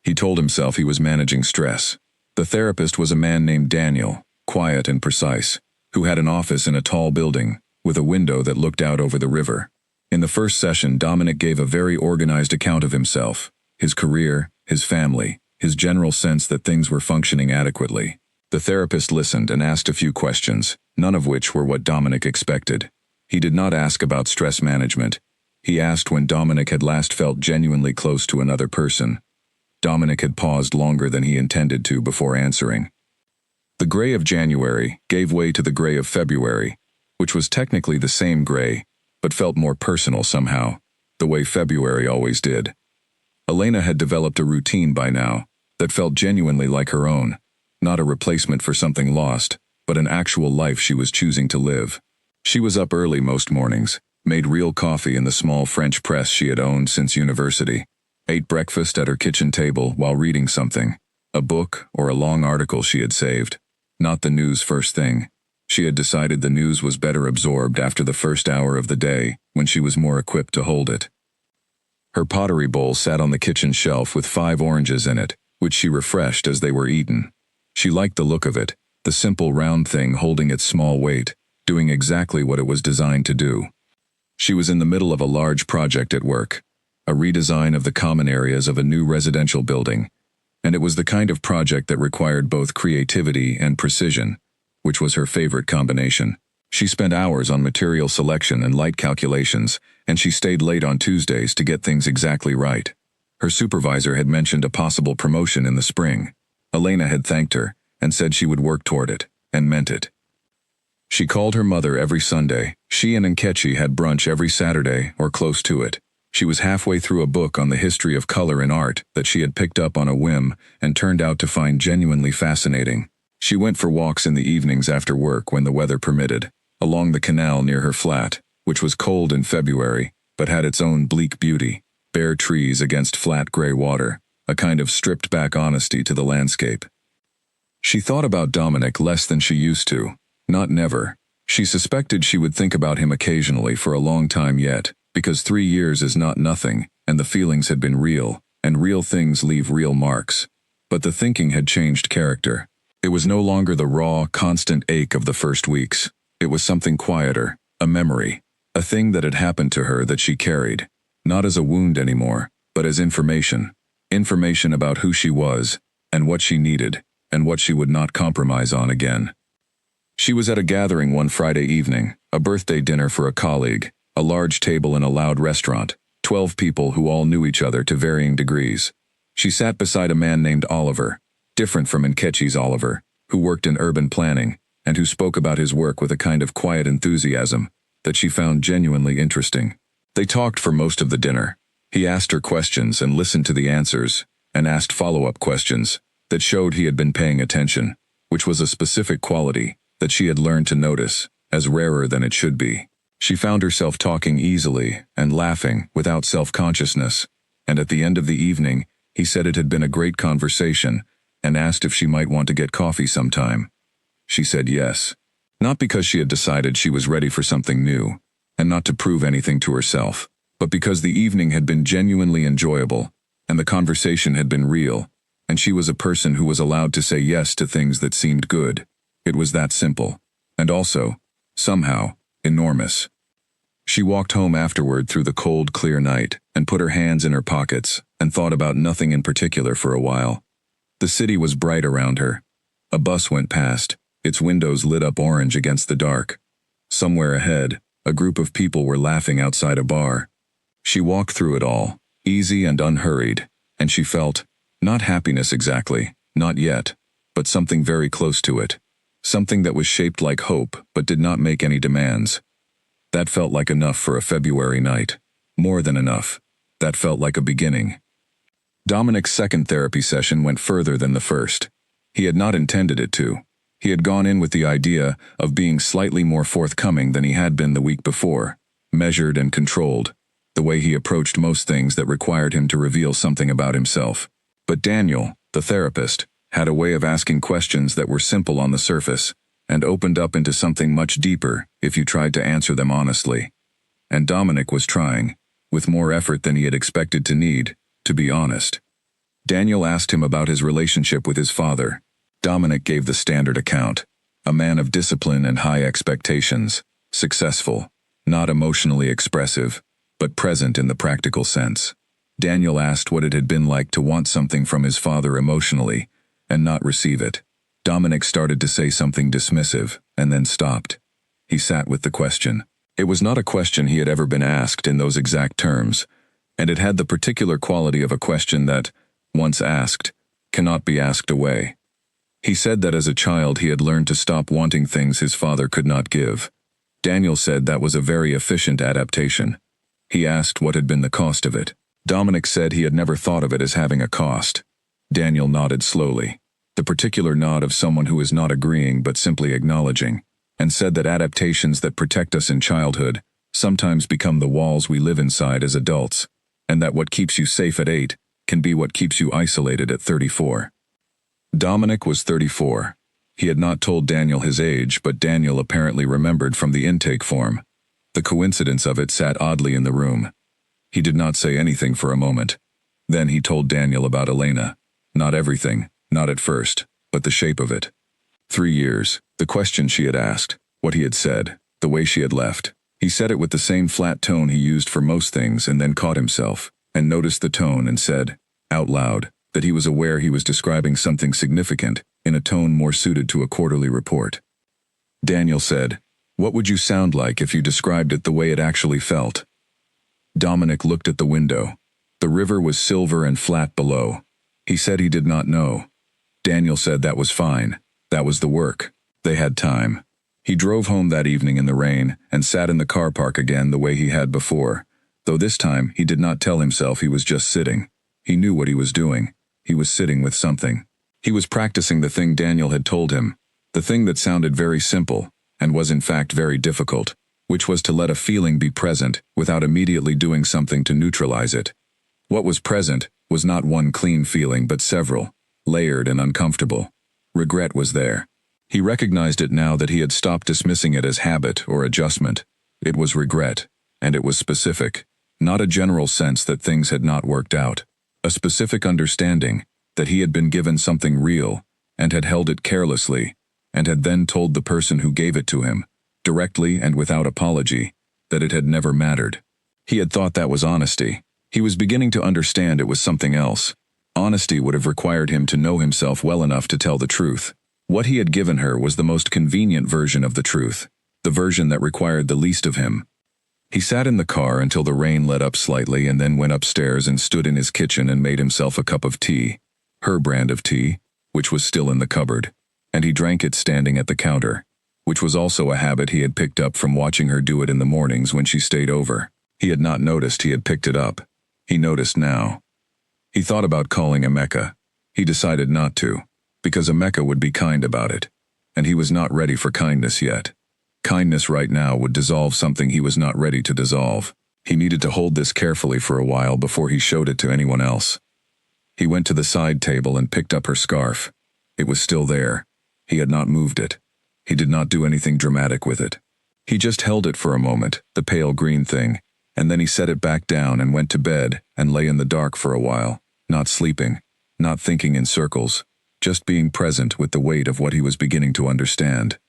He told himself he was managing stress. The therapist was a man named Daniel, quiet and precise, who had an office in a tall building, with a window that looked out over the river. In the first session, Dominic gave a very organized account of himself, his career, his family, his general sense that things were functioning adequately. The therapist listened and asked a few questions, none of which were what Dominic expected. He did not ask about stress management. He asked when Dominic had last felt genuinely close to another person. Dominic had paused longer than he intended to before answering. The gray of January gave way to the gray of February, which was technically the same gray, but felt more personal somehow, the way February always did. Elena had developed a routine by now that felt genuinely like her own, not a replacement for something lost, but an actual life she was choosing to live. She was up early most mornings, made real coffee in the small French press she had owned since university, ate breakfast at her kitchen table while reading something, a book or a long article she had saved. Not the news first thing. She had decided the news was better absorbed after the first hour of the day, when she was more equipped to hold it. Her pottery bowl sat on the kitchen shelf with 5 oranges in it, which she refreshed as they were eaten. She liked the look of it, the simple round thing holding its small weight, doing exactly what it was designed to do. She was in the middle of a large project at work, a redesign of the common areas of a new residential building, and it was the kind of project that required both creativity and precision, which was her favorite combination. She spent hours on material selection and light calculations, and she stayed late on Tuesdays to get things exactly right. Her supervisor had mentioned a possible promotion in the spring. Elena had thanked her and said she would work toward it, and meant it. She called her mother every Sunday. She and Nkechi had brunch every Saturday or close to it. She was halfway through a book on the history of color in art that she had picked up on a whim and turned out to find genuinely fascinating. She went for walks in the evenings after work when the weather permitted, along the canal near her flat, which was cold in February, but had its own bleak beauty, bare trees against flat gray water, a kind of stripped-back honesty to the landscape. She thought about Dominic less than she used to, not never. She suspected she would think about him occasionally for a long time yet, because 3 years is not nothing, and the feelings had been real, and real things leave real marks. But the thinking had changed character. It was no longer the raw, constant ache of the first weeks. It was something quieter, a memory, a thing that had happened to her that she carried, not as a wound anymore, but as information. Information about who she was, and what she needed, and what she would not compromise on again. She was at a gathering one Friday evening, a birthday dinner for a colleague, a large table in a loud restaurant, 12 people who all knew each other to varying degrees. She sat beside a man named Oliver, different from Nkechi's Oliver, who worked in urban planning, and who spoke about his work with a kind of quiet enthusiasm that she found genuinely interesting. They talked for most of the dinner. He asked her questions and listened to the answers, and asked follow-up questions that showed he had been paying attention, which was a specific quality that she had learned to notice, as rarer than it should be. She found herself talking easily and laughing without self-consciousness, and at the end of the evening, he said it had been a great conversation and asked if she might want to get coffee sometime. She said yes, not because she had decided she was ready for something new, and not to prove anything to herself, but because the evening had been genuinely enjoyable, and the conversation had been real, and she was a person who was allowed to say yes to things that seemed good. It was that simple, and also, somehow, enormous. She walked home afterward through the cold, clear night, and put her hands in her pockets, and thought about nothing in particular for a while. The city was bright around her. A bus went past, its windows lit up orange against the dark. Somewhere ahead, a group of people were laughing outside a bar. She walked through it all, easy and unhurried, and she felt, not happiness exactly, not yet, but something very close to it. Something that was shaped like hope but did not make any demands. That felt like enough for a February night. More than enough. That felt like a beginning. Dominic's second therapy session went further than the first. He had not intended it to. He had gone in with the idea of being slightly more forthcoming than he had been the week before, measured and controlled, the way he approached most things that required him to reveal something about himself. But Daniel, the therapist, had a way of asking questions that were simple on the surface and opened up into something much deeper if you tried to answer them honestly. And Dominic was trying, with more effort than he had expected to need, to be honest. Daniel asked him about his relationship with his father. Dominic gave the standard account. A man of discipline and high expectations, successful, not emotionally expressive, but present in the practical sense. Daniel asked what it had been like to want something from his father emotionally and not receive it. Dominic started to say something dismissive and then stopped. He sat with the question. It was not a question he had ever been asked in those exact terms, and it had the particular quality of a question that, once asked, cannot be asked away. He said that as a child he had learned to stop wanting things his father could not give. Daniel said that was a very efficient adaptation. He asked what had been the cost of it. Dominic said he had never thought of it as having a cost. Daniel nodded slowly, the particular nod of someone who is not agreeing but simply acknowledging, and said that adaptations that protect us in childhood sometimes become the walls we live inside as adults, and that what keeps you safe at 8 can be what keeps you isolated at 34. Dominic was 34. He had not told Daniel his age, but Daniel apparently remembered from the intake form. The coincidence of it sat oddly in the room. He did not say anything for a moment. Then he told Daniel about Elena. Not everything, not at first, but the shape of it. 3 years, the question she had asked, what he had said, the way she had left. He said it with the same flat tone he used for most things and then caught himself, and noticed the tone and said, out loud, that he was aware he was describing something significant in a tone more suited to a quarterly report. Daniel said, what would you sound like if you described it the way it actually felt? Dominic looked at the window. The river was silver and flat below. He said he did not know. Daniel said that was fine. That was the work. They had time. He drove home that evening in the rain and sat in the car park again the way he had before, though this time he did not tell himself he was just sitting. He knew what he was doing. He was sitting with something. He was practicing the thing Daniel had told him, the thing that sounded very simple and was in fact very difficult, which was to let a feeling be present without immediately doing something to neutralize it. What was present was not one clean feeling but several, layered and uncomfortable. Regret was there. He recognized it now that he had stopped dismissing it as habit or adjustment. It was regret, and it was specific, not a general sense that things had not worked out. A specific understanding that he had been given something real and had held it carelessly, and had then told the person who gave it to him, directly and without apology, that it had never mattered. He had thought that was honesty. He was beginning to understand it was something else. Honesty would have required him to know himself well enough to tell the truth. What he had given her was the most convenient version of the truth, the version that required the least of him. He sat in the car until the rain let up slightly and then went upstairs and stood in his kitchen and made himself a cup of tea, her brand of tea, which was still in the cupboard, and he drank it standing at the counter, which was also a habit he had picked up from watching her do it in the mornings when she stayed over. He had not noticed he had picked it up. He noticed now. He thought about calling Emeka. He decided not to, because Emeka would be kind about it, and he was not ready for kindness yet. Kindness right now would dissolve something he was not ready to dissolve. He needed to hold this carefully for a while before he showed it to anyone else. He went to the side table and picked up her scarf. It was still there. He had not moved it. He did not do anything dramatic with it. He just held it for a moment, the pale green thing, and then he set it back down and went to bed and lay in the dark for a while, not sleeping, not thinking in circles, just being present with the weight of what he was beginning to understand.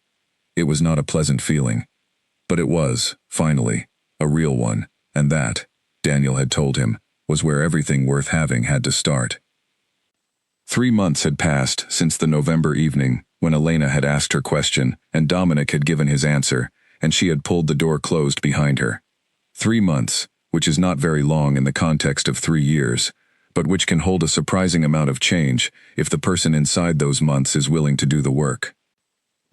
It was not a pleasant feeling, but it was, finally, a real one, and that, Daniel had told him, was where everything worth having had to start. 3 months had passed since the November evening when Elena had asked her question and Dominic had given his answer, and she had pulled the door closed behind her. 3 months, which is not very long in the context of 3 years, but which can hold a surprising amount of change if the person inside those months is willing to do the work.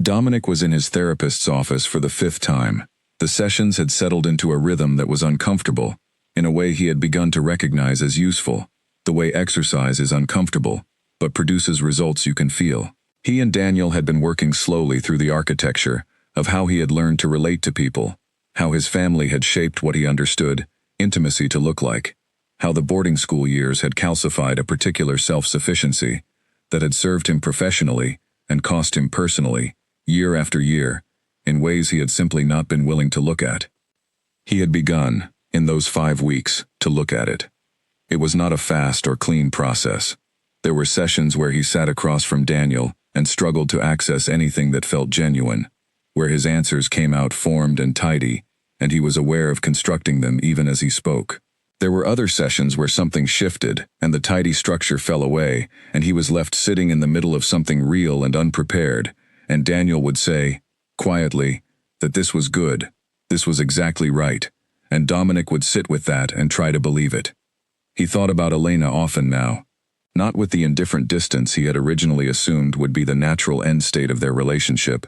Dominic was in his therapist's office for the 5th time. The sessions had settled into a rhythm that was uncomfortable, in a way he had begun to recognize as useful, The way exercise is uncomfortable, but produces results you can feel. He and Daniel had been working slowly through the architecture of how he had learned to relate to people, how his family had shaped what he understood intimacy to look like, how the boarding school years had calcified a particular self-sufficiency that had served him professionally and cost him personally, year after year, in ways he had simply not been willing to look at. He had begun, in those 5 weeks, to look at it. It was not a fast or clean process. There were sessions where he sat across from Daniel and struggled to access anything that felt genuine, where his answers came out formed and tidy, and he was aware of constructing them even as he spoke. There were other sessions where something shifted, and the tidy structure fell away, and he was left sitting in the middle of something real and unprepared, and Daniel would say, quietly, that this was good, this was exactly right, and Dominic would sit with that and try to believe it. He thought about Elena often now, not with the indifferent distance he had originally assumed would be the natural end state of their relationship,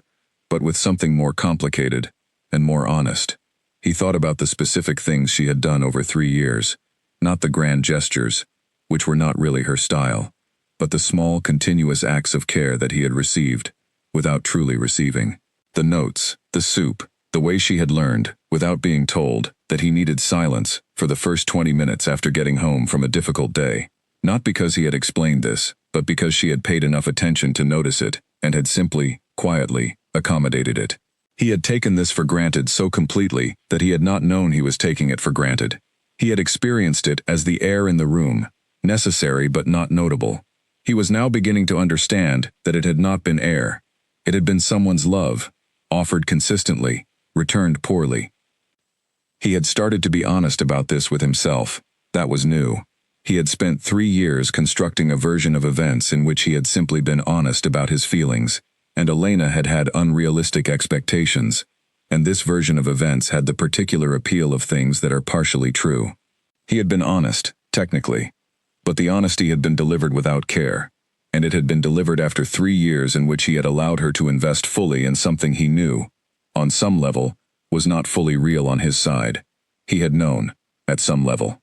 but with something more complicated and more honest. He thought about the specific things she had done over 3 years, not the grand gestures, which were not really her style, but the small, continuous acts of care that he had received, without truly receiving. The notes, the soup, the way she had learned, without being told, that he needed silence for the first 20 minutes after getting home from a difficult day. Not because he had explained this, but because she had paid enough attention to notice it, and had simply, quietly, accommodated it. He had taken this for granted so completely that he had not known he was taking it for granted. He had experienced it as the air in the room, necessary but not notable. He was now beginning to understand that it had not been air. It had been someone's love, offered consistently, returned poorly. He had started to be honest about this with himself. That was new. He had spent 3 years constructing a version of events in which he had simply been honest about his feelings, and Elena had had unrealistic expectations, and this version of events had the particular appeal of things that are partially true. He had been honest, technically, but the honesty had been delivered without care, and it had been delivered after 3 years in which he had allowed her to invest fully in something he knew, on some level, was not fully real on his side. He had known, at some level.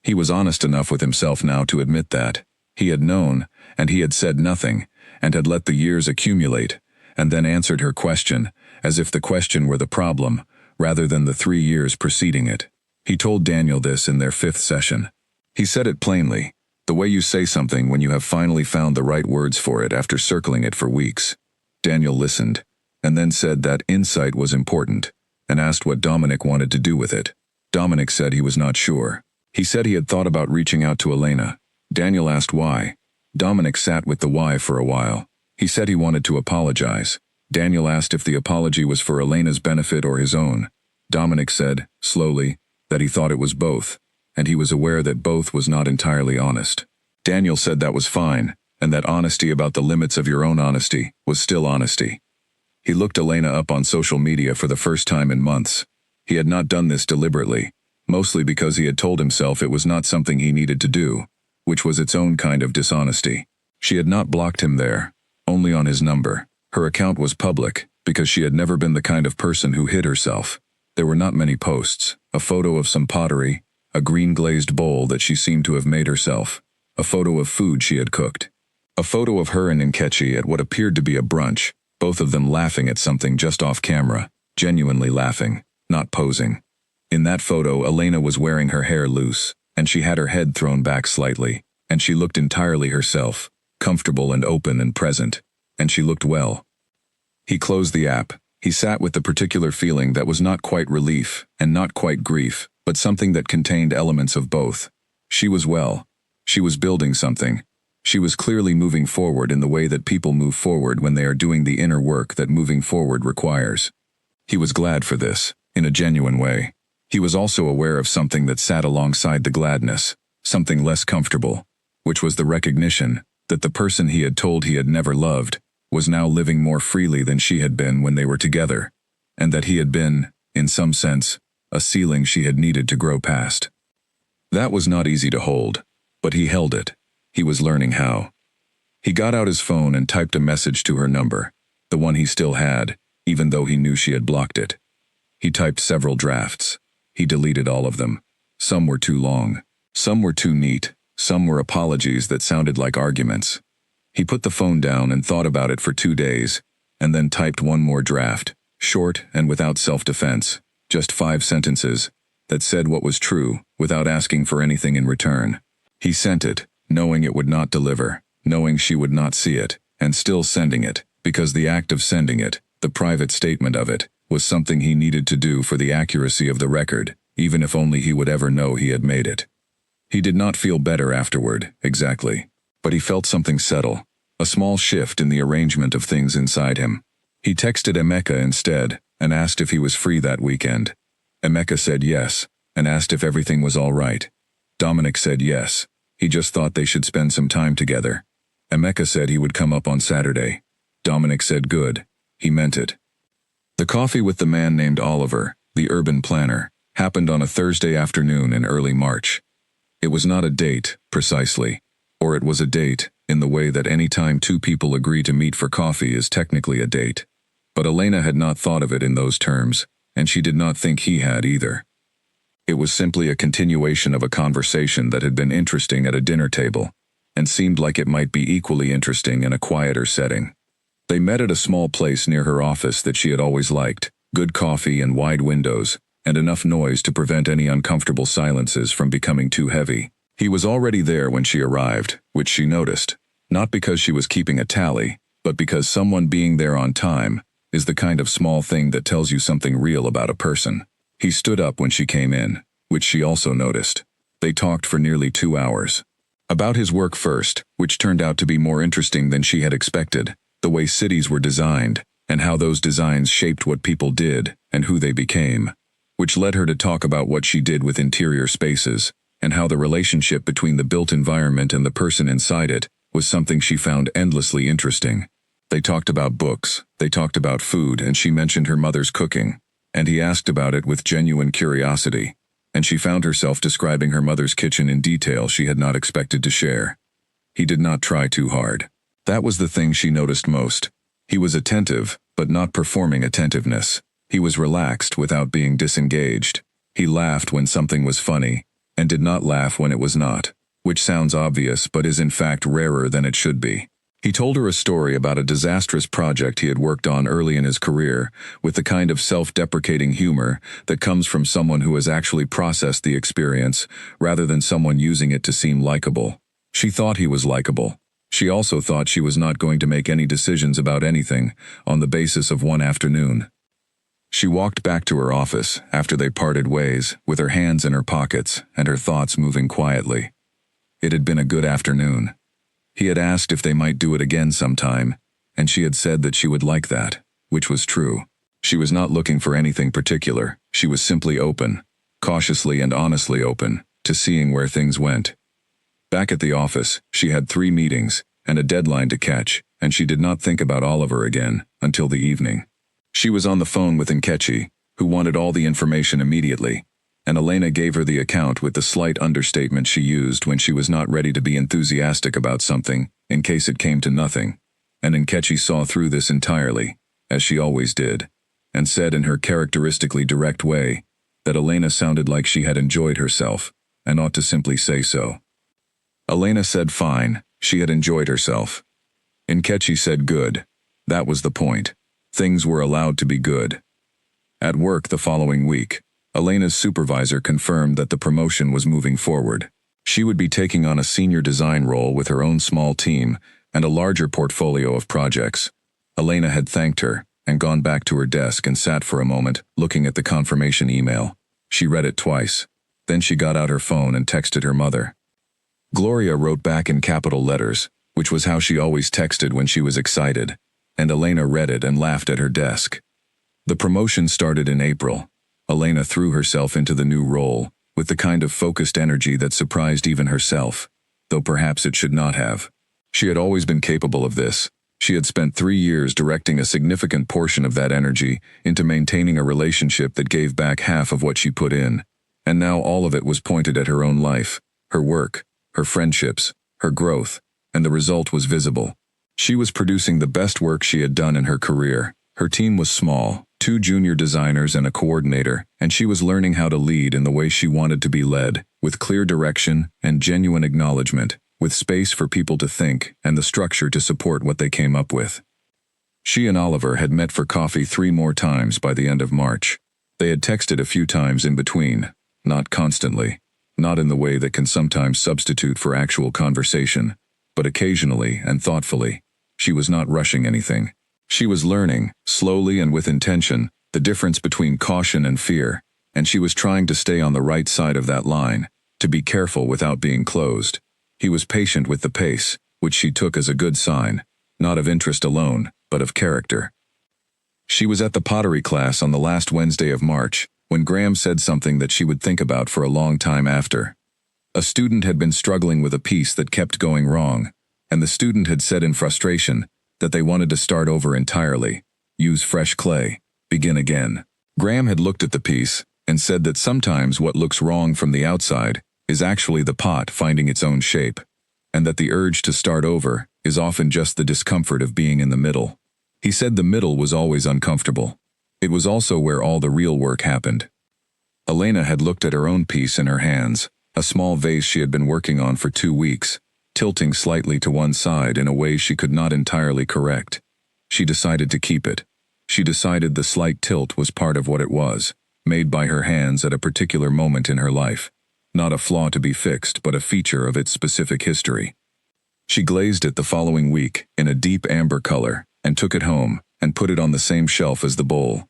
He was honest enough with himself now to admit that. He had known, and he had said nothing, and had let the years accumulate, and then answered her question, as if the question were the problem, rather than the 3 years preceding it. He told Daniel this in their 5th session. He said it plainly, the way you say something when you have finally found the right words for it after circling it for weeks. Daniel listened, and then said that insight was important, and asked what Dominic wanted to do with it. Dominic said he was not sure. He said he had thought about reaching out to Elena. Daniel asked why. Dominic sat with the why for a while. He said he wanted to apologize. Daniel asked if the apology was for Elena's benefit or his own. Dominic said, slowly, that he thought it was both, and he was aware that both was not entirely honest. Daniel said that was fine, and that honesty about the limits of your own honesty was still honesty. He looked Elena up on social media for the first time in months. He had not done this deliberately, mostly because he had told himself it was not something he needed to do, which was its own kind of dishonesty. She had not blocked him there, only on his number. Her account was public, because she had never been the kind of person who hid herself. There were not many posts, a photo of some pottery, a green-glazed bowl that she seemed to have made herself, a photo of food she had cooked, a photo of her and Nkechi at what appeared to be a brunch, both of them laughing at something just off camera, genuinely laughing, not posing. In that photo, Elena was wearing her hair loose, and she had her head thrown back slightly, and she looked entirely herself, comfortable and open and present, and she looked well. He closed the app. He sat with the particular feeling that was not quite relief and not quite grief, but something that contained elements of both. She was well. She was building something. She was clearly moving forward in the way that people move forward when they are doing the inner work that moving forward requires. He was glad for this, in a genuine way. He was also aware of something that sat alongside the gladness, something less comfortable, which was the recognition that the person he had told he had never loved was now living more freely than she had been when they were together, and that he had been, in some sense, a ceiling she had needed to grow past. That was not easy to hold, but he held it. He was learning how. He got out his phone and typed a message to her number, the one he still had, even though he knew she had blocked it. He typed several drafts. He deleted all of them. Some were too long. Some were too neat. Some were apologies that sounded like arguments. He put the phone down and thought about it for 2 days, and then typed one more draft, short and without self-defense, just 5 sentences, that said what was true, without asking for anything in return. He sent it, knowing it would not deliver, knowing she would not see it, and still sending it, because the act of sending it, the private statement of it, was something he needed to do for the accuracy of the record, even if only he would ever know he had made it. He did not feel better afterward, exactly, but he felt something settle, a small shift in the arrangement of things inside him. He texted Emeka instead, and asked if he was free that weekend. Emeka said yes, and asked if everything was all right. Dominic said yes, he just thought they should spend some time together. Emeka said he would come up on Saturday. Dominic said good, he meant it. The coffee with the man named Oliver, the urban planner, happened on a Thursday afternoon in early March. It was not a date, precisely, or it was a date, in the way that any time 2 people agree to meet for coffee is technically a date. But Elena had not thought of it in those terms, and she did not think he had either. It was simply a continuation of a conversation that had been interesting at a dinner table, and seemed like it might be equally interesting in a quieter setting. They met at a small place near her office that she had always liked, good coffee and wide windows, and enough noise to prevent any uncomfortable silences from becoming too heavy. He was already there when she arrived, which she noticed, not because she was keeping a tally, but because someone being there on time is the kind of small thing that tells you something real about a person. He stood up when she came in, which she also noticed. They talked for nearly 2 hours. About his work first, which turned out to be more interesting than she had expected, the way cities were designed, and how those designs shaped what people did and who they became, which led her to talk about what she did with interior spaces, and how the relationship between the built environment and the person inside it was something she found endlessly interesting. They talked about books, they talked about food, and she mentioned her mother's cooking, and he asked about it with genuine curiosity, and she found herself describing her mother's kitchen in detail she had not expected to share. He did not try too hard. That was the thing she noticed most. He was attentive, but not performing attentiveness. He was relaxed without being disengaged. He laughed when something was funny, and did not laugh when it was not, which sounds obvious but is in fact rarer than it should be. He told her a story about a disastrous project he had worked on early in his career, with the kind of self-deprecating humor that comes from someone who has actually processed the experience, rather than someone using it to seem likable. She thought he was likable. She also thought she was not going to make any decisions about anything on the basis of one afternoon. She walked back to her office after they parted ways, with her hands in her pockets and her thoughts moving quietly. It had been a good afternoon. He had asked if they might do it again sometime, and she had said that she would like that, which was true. She was not looking for anything particular. She was simply open, cautiously and honestly open, to seeing where things went. Back at the office, she had 3 meetings and a deadline to catch, and she did not think about Oliver again until the evening. She was on the phone with Nkechi, who wanted all the information immediately, and Elena gave her the account with the slight understatement she used when she was not ready to be enthusiastic about something, in case it came to nothing. And Nkechi saw through this entirely, as she always did, and said in her characteristically direct way that Elena sounded like she had enjoyed herself, and ought to simply say so. Elena said fine, she had enjoyed herself. Nkechi said good. That was the point. Things were allowed to be good. At work the following week, Elena's supervisor confirmed that the promotion was moving forward. She would be taking on a senior design role with her own small team and a larger portfolio of projects. Elena had thanked her and gone back to her desk and sat for a moment, looking at the confirmation email. She read it twice. Then she got out her phone and texted her mother. Gloria wrote back in capital letters, which was how she always texted when she was excited, and Elena read it and laughed at her desk. The promotion started in April. Elena threw herself into the new role, with the kind of focused energy that surprised even herself, though perhaps it should not have. She had always been capable of this. She had spent 3 years directing a significant portion of that energy into maintaining a relationship that gave back half of what she put in, and now all of it was pointed at her own life, her work, her friendships, her growth, and the result was visible. She was producing the best work she had done in her career. Her team was small, 2 junior designers and a coordinator, and she was learning how to lead in the way she wanted to be led, with clear direction and genuine acknowledgement, with space for people to think and the structure to support what they came up with. She and Oliver had met for coffee 3 more times by the end of March. They had texted a few times in between, not constantly, not in the way that can sometimes substitute for actual conversation, but occasionally and thoughtfully. She was not rushing anything. She was learning, slowly and with intention, the difference between caution and fear, and she was trying to stay on the right side of that line, to be careful without being closed. He was patient with the pace, which she took as a good sign, not of interest alone, but of character. She was at the pottery class on the last Wednesday of March, when Graham said something that she would think about for a long time after. A student had been struggling with a piece that kept going wrong, and the student had said in frustration that they wanted to start over entirely, use fresh clay, begin again. Graham had looked at the piece and said that sometimes what looks wrong from the outside is actually the pot finding its own shape, and that the urge to start over is often just the discomfort of being in the middle. He said the middle was always uncomfortable. It was also where all the real work happened. Elena had looked at her own piece in her hands, a small vase she had been working on for 2 weeks, tilting slightly to one side in a way she could not entirely correct. She decided to keep it. She decided the slight tilt was part of what it was, made by her hands at a particular moment in her life. Not a flaw to be fixed, but a feature of its specific history. She glazed it the following week in a deep amber color and took it home and put it on the same shelf as the bowl.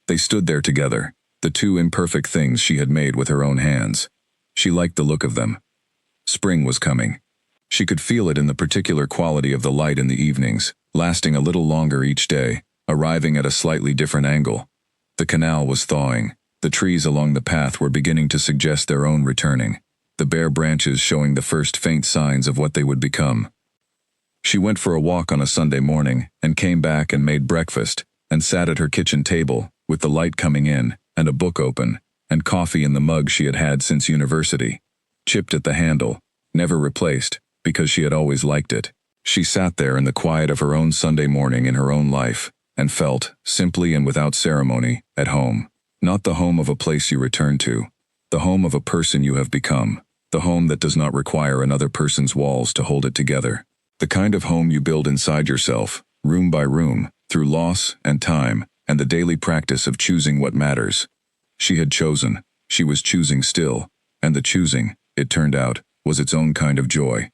They stood there together, the 2 imperfect things she had made with her own hands. She liked the look of them. Spring was coming. She could feel it in the particular quality of the light in the evenings, lasting a little longer each day, arriving at a slightly different angle. The canal was thawing. The trees along the path were beginning to suggest their own returning, the bare branches showing the first faint signs of what they would become. She went for a walk on a Sunday morning and came back and made breakfast and sat at her kitchen table, with the light coming in and a book open and coffee in the mug she had had since university, chipped at the handle, never replaced, because she had always liked it. She sat there in the quiet of her own Sunday morning in her own life and felt, simply and without ceremony, at home. Not the home of a place you return to, the home of a person you have become, the home that does not require another person's walls to hold it together. The kind of home you build inside yourself, room by room, through loss and time, and the daily practice of choosing what matters. She had chosen, she was choosing still, and the choosing, it turned out, was its own kind of joy.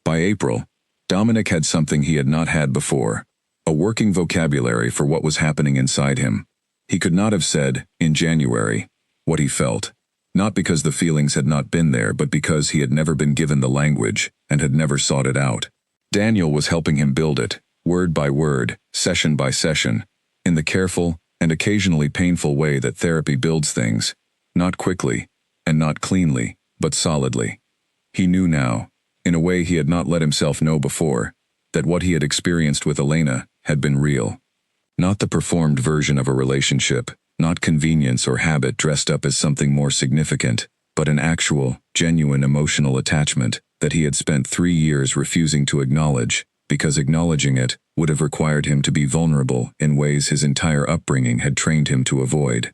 By April, Dominic had something he had not had before, a working vocabulary for what was happening inside him. He could not have said, in January, what he felt, not because the feelings had not been there, but because he had never been given the language and had never sought it out. Daniel was helping him build it, word by word, session by session, in the careful and occasionally painful way that therapy builds things, not quickly and not cleanly, but solidly. He knew now, in a way he had not let himself know before, that what he had experienced with Elena had been real. Not the performed version of a relationship, not convenience or habit dressed up as something more significant, but an actual, genuine emotional attachment that he had spent 3 years refusing to acknowledge, because acknowledging it would have required him to be vulnerable in ways his entire upbringing had trained him to avoid.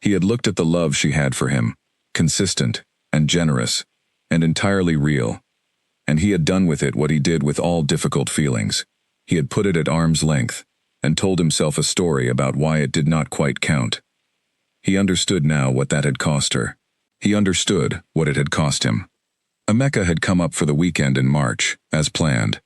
He had looked at the love she had for him, consistent and generous and entirely real, and he had done with it what he did with all difficult feelings. He had put it at arm's length and told himself a story about why it did not quite count. He understood now what that had cost her. He understood what it had cost him. Emeka had come up for the weekend in March, as planned.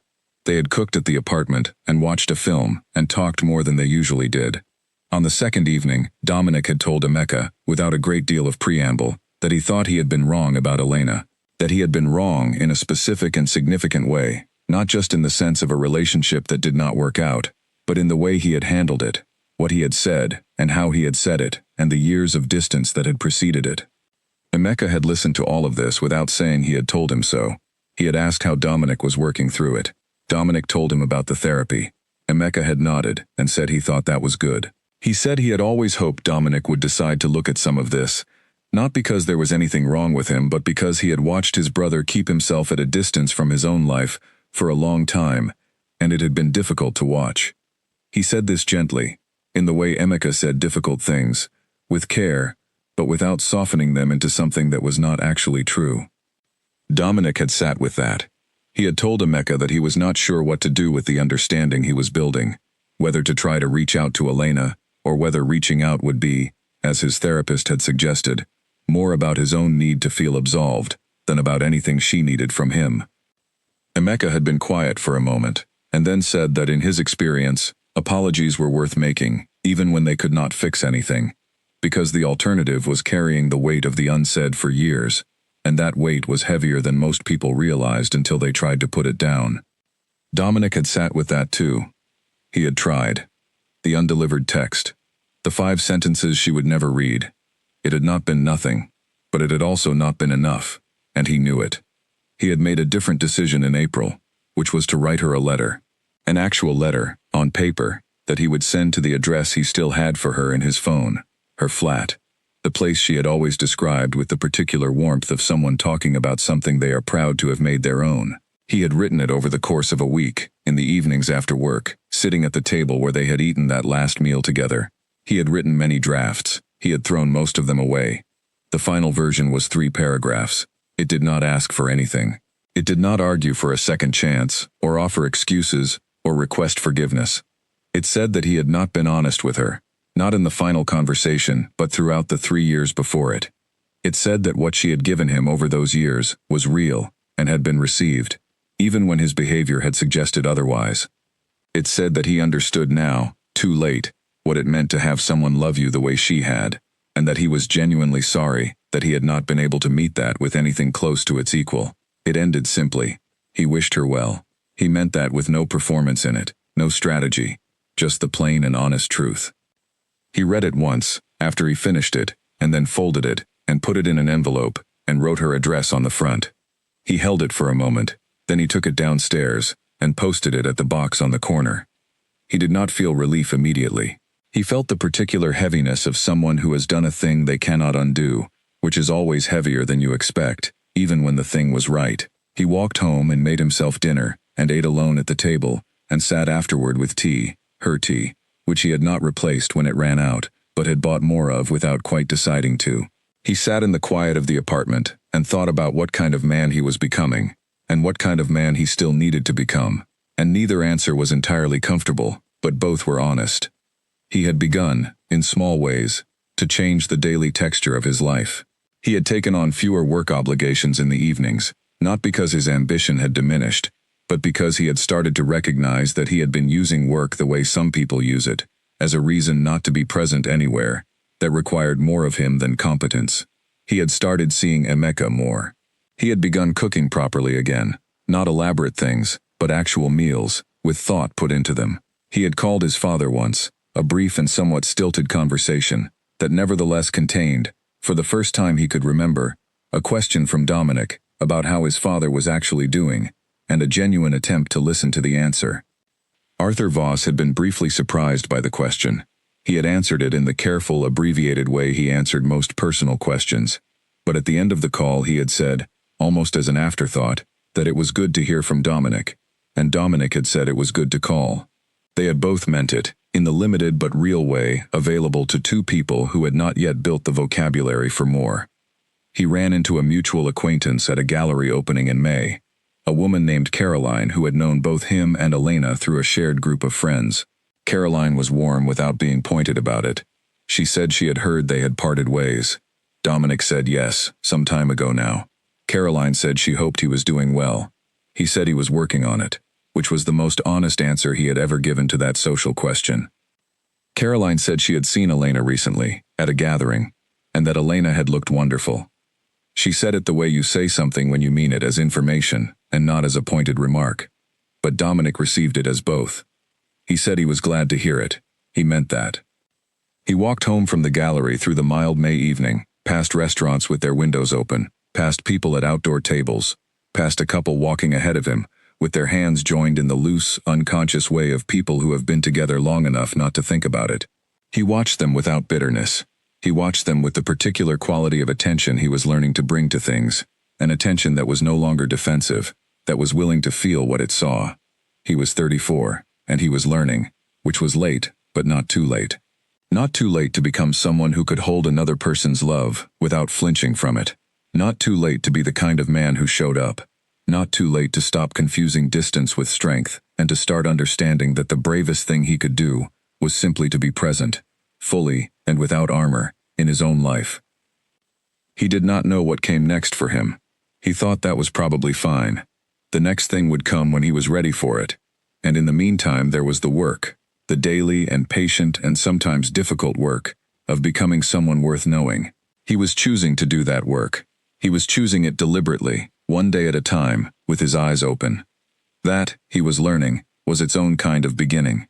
They had cooked at the apartment and watched a film and talked more than they usually did. On the second evening, Dominic had told Emeka, without a great deal of preamble, that he thought he had been wrong about Elena, that he had been wrong in a specific and significant way, not just in the sense of a relationship that did not work out, but in the way he had handled it, what he had said, and how he had said it, and the years of distance that had preceded it. Emeka had listened to all of this without saying he had told him so. He had asked how Dominic was working through it. Dominic told him about the therapy. Emeka had nodded and said he thought that was good. He said he had always hoped Dominic would decide to look at some of this, not because there was anything wrong with him, but because he had watched his brother keep himself at a distance from his own life for a long time, and it had been difficult to watch. He said this gently, in the way Emeka said difficult things, with care, but without softening them into something that was not actually true. Dominic had sat with that. He had told Emeka that he was not sure what to do with the understanding he was building, whether to try to reach out to Elena, or whether reaching out would be, as his therapist had suggested, more about his own need to feel absolved than about anything she needed from him. Emeka had been quiet for a moment, and then said that in his experience, apologies were worth making, even when they could not fix anything, because the alternative was carrying the weight of the unsaid for years, and that weight was heavier than most people realized until they tried to put it down. Dominic had sat with that too. He had tried. The undelivered text. The 5 sentences she would never read. It had not been nothing, but it had also not been enough, and he knew it. He had made a different decision in April, which was to write her a letter. An actual letter, on paper, that he would send to the address he still had for her in his phone, her flat, the place she had always described with the particular warmth of someone talking about something they are proud to have made their own. He had written it over the course of a week, in the evenings after work, sitting at the table where they had eaten that last meal together. He had written many drafts. He had thrown most of them away. The final version was 3 paragraphs. It did not ask for anything. It did not argue for a second chance, or offer excuses, or request forgiveness. It said that he had not been honest with her, not in the final conversation, but throughout the 3 years before it. It said that what she had given him over those years was real, and had been received, even when his behavior had suggested otherwise. It said that he understood now, too late, what it meant to have someone love you the way she had, and that he was genuinely sorry that he had not been able to meet that with anything close to its equal. It ended simply. He wished her well. He meant that with no performance in it, no strategy, just the plain and honest truth. He read it once, after he finished it, and then folded it, and put it in an envelope, and wrote her address on the front. He held it for a moment, then he took it downstairs, and posted it at the box on the corner. He did not feel relief immediately. He felt the particular heaviness of someone who has done a thing they cannot undo, which is always heavier than you expect, even when the thing was right. He walked home and made himself dinner, and ate alone at the table, and sat afterward with tea, her tea, which he had not replaced when it ran out, but had bought more of without quite deciding to. He sat in the quiet of the apartment, and thought about what kind of man he was becoming, and what kind of man he still needed to become, and neither answer was entirely comfortable, but both were honest. He had begun, in small ways, to change the daily texture of his life. He had taken on fewer work obligations in the evenings, not because his ambition had diminished, but because he had started to recognize that he had been using work the way some people use it, as a reason not to be present anywhere, that required more of him than competence. He had started seeing Emeka more. He had begun cooking properly again, not elaborate things, but actual meals, with thought put into them. He had called his father once, a brief and somewhat stilted conversation, that nevertheless contained, for the first time he could remember, a question from Dominic about how his father was actually doing, and a genuine attempt to listen to the answer. Arthur Voss had been briefly surprised by the question. He had answered it in the careful, abbreviated way he answered most personal questions, but at the end of the call he had said, almost as an afterthought, that it was good to hear from Dominic, and Dominic had said it was good to call. They had both meant it, in the limited but real way available to 2 people who had not yet built the vocabulary for more. He ran into a mutual acquaintance at a gallery opening in May, a woman named Caroline who had known both him and Elena through a shared group of friends. Caroline was warm without being pointed about it. She said she had heard they had parted ways. Dominic said yes, some time ago now. Caroline said she hoped he was doing well. He said he was working on it, which was the most honest answer he had ever given to that social question. Caroline said she had seen Elena recently, at a gathering, and that Elena had looked wonderful. She said it the way you say something when you mean it, as information, and not as a pointed remark. But Dominic received it as both. He said he was glad to hear it. He meant that. He walked home from the gallery through the mild May evening, past restaurants with their windows open, past people at outdoor tables, past a couple walking ahead of him, with their hands joined in the loose, unconscious way of people who have been together long enough not to think about it. He watched them without bitterness. He watched them with the particular quality of attention he was learning to bring to things, an attention that was no longer defensive, that was willing to feel what it saw. He was 34, and he was learning, which was late, but not too late. Not too late to become someone who could hold another person's love without flinching from it. Not too late to be the kind of man who showed up. Not too late to stop confusing distance with strength and to start understanding that the bravest thing he could do was simply to be present, fully and without armor, in his own life. He did not know what came next for him. He thought that was probably fine. The next thing would come when he was ready for it. And in the meantime there was the work, the daily and patient and sometimes difficult work of becoming someone worth knowing. He was choosing to do that work. He was choosing it deliberately, one day at a time, with his eyes open. That, he was learning, was its own kind of beginning.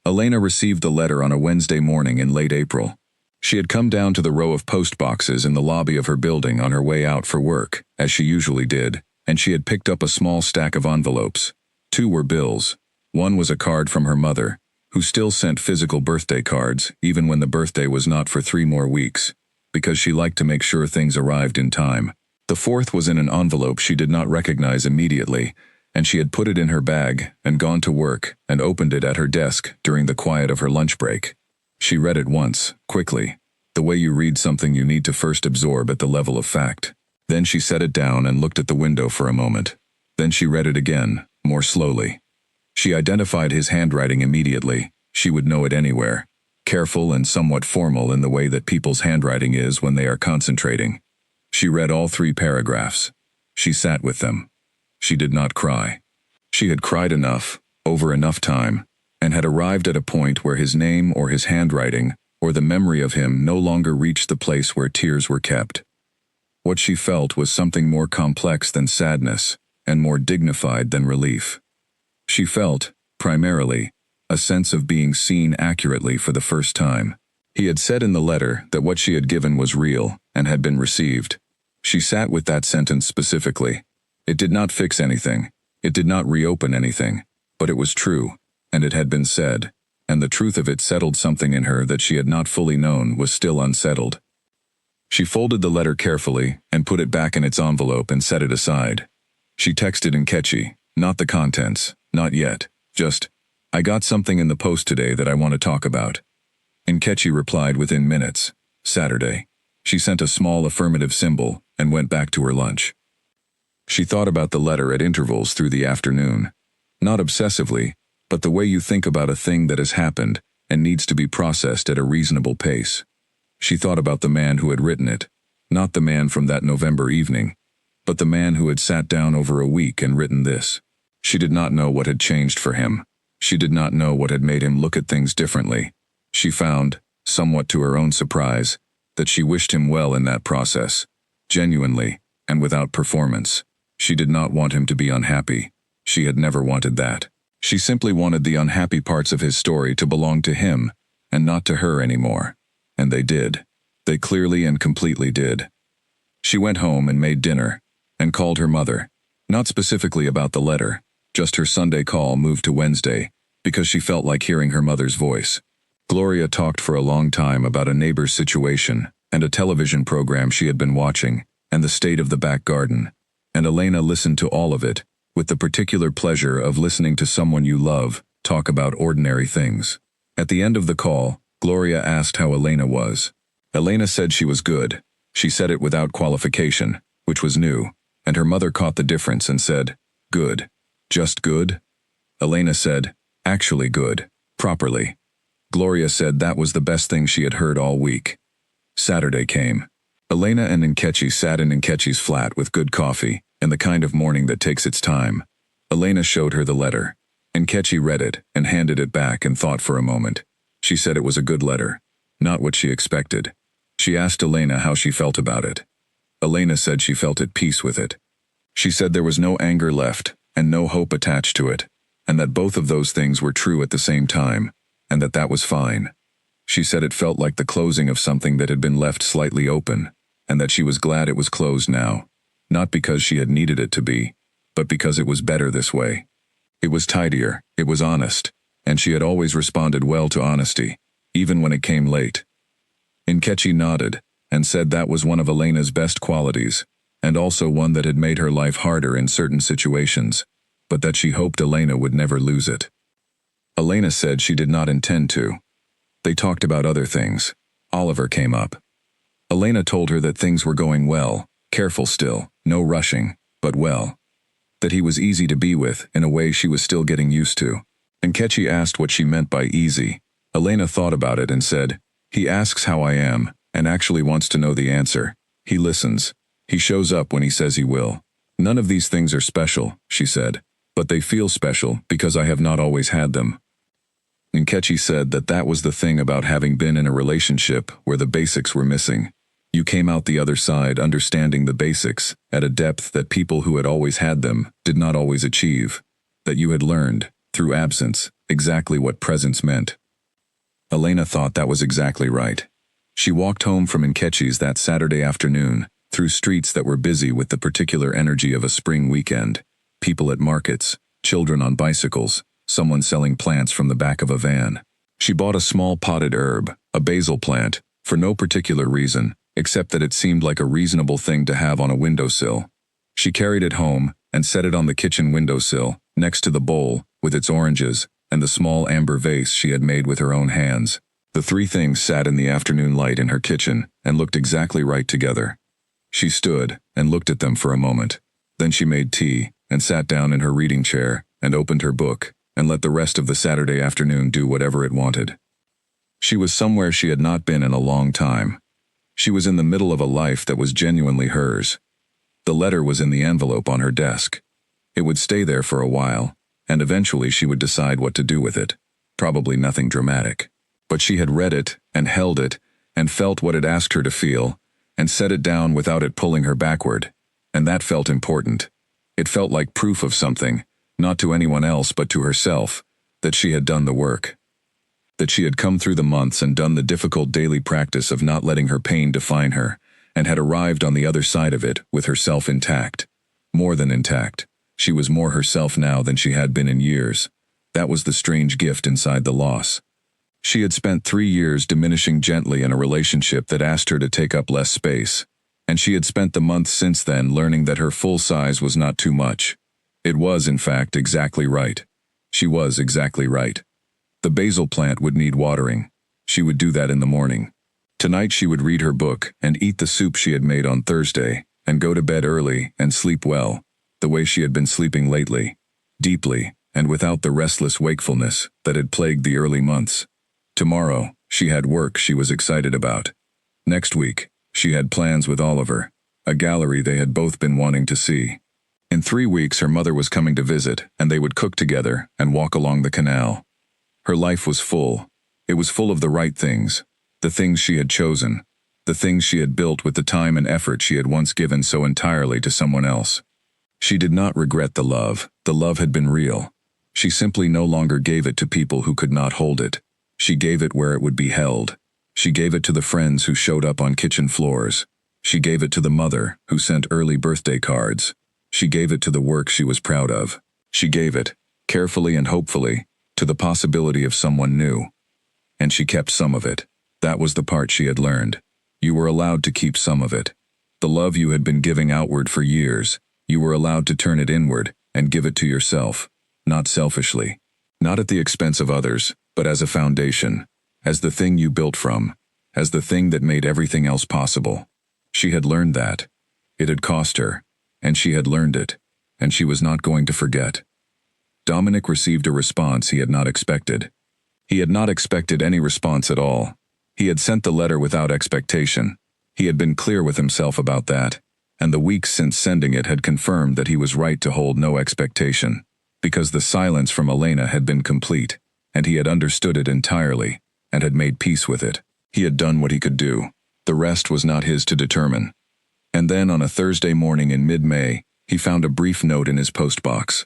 Elena received the letter on a Wednesday morning in late April. She had come down to the row of post boxes in the lobby of her building on her way out for work, as she usually did, and she had picked up a small stack of envelopes. 2 were bills. 1 was a card from her mother, who still sent physical birthday cards, even when the birthday was not for 3 more weeks, because she liked to make sure things arrived in time. The 4th was in an envelope she did not recognize immediately, and she had put it in her bag and gone to work and opened it at her desk during the quiet of her lunch break. She read it once, quickly, the way you read something you need to first absorb at the level of fact. Then she set it down and looked at the window for a moment. Then she read it again, more slowly. She identified his handwriting immediately. She would know it anywhere. Careful and somewhat formal in the way that people's handwriting is when they are concentrating. She read all 3 paragraphs. She sat with them. She did not cry. She had cried enough, over enough time, and had arrived at a point where his name or his handwriting or the memory of him no longer reached the place where tears were kept. What she felt was something more complex than sadness and more dignified than relief. She felt, primarily, a sense of being seen accurately for the first time. He had said in the letter that what she had given was real and had been received. She sat with that sentence specifically. It did not fix anything. It did not reopen anything. But it was true, and it had been said, and the truth of it settled something in her that she had not fully known was still unsettled. She folded the letter carefully and put it back in its envelope and set it aside. She texted Nkechi, not the contents, not yet, just, "I got something in the post today that I want to talk about." Nkechi replied within minutes, "Saturday." She sent a small affirmative symbol and went back to her lunch. She thought about the letter at intervals through the afternoon. Not obsessively, but the way you think about a thing that has happened and needs to be processed at a reasonable pace. She thought about the man who had written it, not the man from that November evening, but the man who had sat down over a week and written this. She did not know what had changed for him. She did not know what had made him look at things differently. She found, somewhat to her own surprise, that she wished him well in that process, genuinely, and without performance. She did not want him to be unhappy. She had never wanted that. She simply wanted the unhappy parts of his story to belong to him, and not to her anymore. And they did. They clearly and completely did. She went home and made dinner, and called her mother, not specifically about the letter, just her Sunday call moved to Wednesday, because she felt like hearing her mother's voice. Gloria talked for a long time about a neighbor's situation, and a television program she had been watching, and the state of the back garden, and Elena listened to all of it, with the particular pleasure of listening to someone you love talk about ordinary things. At the end of the call, Gloria asked how Elena was. Elena said she was good. She said it without qualification, which was new, and her mother caught the difference and said, "Good. Just good?" Elena said, "Actually good. Properly." Gloria said that was the best thing she had heard all week. Saturday came. Elena and Nkechi sat in Nkechi's flat with good coffee, and the kind of morning that takes its time. Elena showed her the letter. Nkechi read it and handed it back and thought for a moment. She said it was a good letter, not what she expected. She asked Elena how she felt about it. Elena said she felt at peace with it. She said there was no anger left and no hope attached to it, and that both of those things were true at the same time, and that was fine. She said it felt like the closing of something that had been left slightly open, and that she was glad it was closed now, not because she had needed it to be, but because it was better this way. It was tidier, it was honest, and she had always responded well to honesty, even when it came late. Nkechi nodded, and said that was one of Elena's best qualities, and also one that had made her life harder in certain situations, but that she hoped Elena would never lose it. Elena said she did not intend to. They talked about other things. Oliver came up. Elena told her that things were going well, careful still, no rushing, but well. That he was easy to be with in a way she was still getting used to. Nkechi asked what she meant by easy. Elena thought about it and said, "He asks how I am, and actually wants to know the answer. He listens. He shows up when he says he will. None of these things are special," she said, "but they feel special because I have not always had them." Nkechi said that was the thing about having been in a relationship where the basics were missing. You came out the other side understanding the basics at a depth that people who had always had them did not always achieve. That you had learned, through absence, exactly what presence meant. Elena thought that was exactly right. She walked home from Nkechi's that Saturday afternoon, through streets that were busy with the particular energy of a spring weekend. People at markets, children on bicycles, someone selling plants from the back of a van. She bought a small potted herb, a basil plant, for no particular reason, except that it seemed like a reasonable thing to have on a windowsill. She carried it home and set it on the kitchen windowsill, next to the bowl, with its oranges, and the small amber vase she had made with her own hands. The three things sat in the afternoon light in her kitchen and looked exactly right together. She stood and looked at them for a moment. Then she made tea and sat down in her reading chair and opened her book and let the rest of the Saturday afternoon do whatever it wanted. She was somewhere she had not been in a long time. She was in the middle of a life that was genuinely hers. The letter was in the envelope on her desk. It would stay there for a while, and eventually she would decide what to do with it. Probably nothing dramatic. But she had read it, and held it, and felt what it asked her to feel, and set it down without it pulling her backward. And that felt important. It felt like proof of something, not to anyone else but to herself, that she had done the work. That she had come through the months and done the difficult daily practice of not letting her pain define her, and had arrived on the other side of it with herself intact. More than intact. She was more herself now than she had been in years. That was the strange gift inside the loss. She had spent 3 years diminishing gently in a relationship that asked her to take up less space, and she had spent the months since then learning that her full size was not too much. It was, in fact, exactly right. She was exactly right. The basil plant would need watering. She would do that in the morning. Tonight she would read her book and eat the soup she had made on Thursday, and go to bed early and sleep well, the way she had been sleeping lately, deeply, and without the restless wakefulness that had plagued the early months. Tomorrow, she had work she was excited about. Next week, she had plans with Oliver, a gallery they had both been wanting to see. In 3 weeks her mother was coming to visit, and they would cook together and walk along the canal. Her life was full. It was full of the right things, the things she had chosen, the things she had built with the time and effort she had once given so entirely to someone else. She did not regret the love had been real. She simply no longer gave it to people who could not hold it. She gave it where it would be held. She gave it to the friends who showed up on kitchen floors. She gave it to the mother who sent early birthday cards. She gave it to the work she was proud of. She gave it, carefully and hopefully, to the possibility of someone new. And she kept some of it. That was the part she had learned. You were allowed to keep some of it. The love you had been giving outward for years, you were allowed to turn it inward and give it to yourself, not selfishly. Not at the expense of others, but as a foundation, as the thing you built from, as the thing that made everything else possible. She had learned that. It had cost her, and she had learned it, and she was not going to forget. Dominic received a response he had not expected. He had not expected any response at all. He had sent the letter without expectation. He had been clear with himself about that, and the weeks since sending it had confirmed that he was right to hold no expectation, because the silence from Elena had been complete, and he had understood it entirely, and had made peace with it. He had done what he could do. The rest was not his to determine. And then on a Thursday morning in mid-May, he found a brief note in his postbox.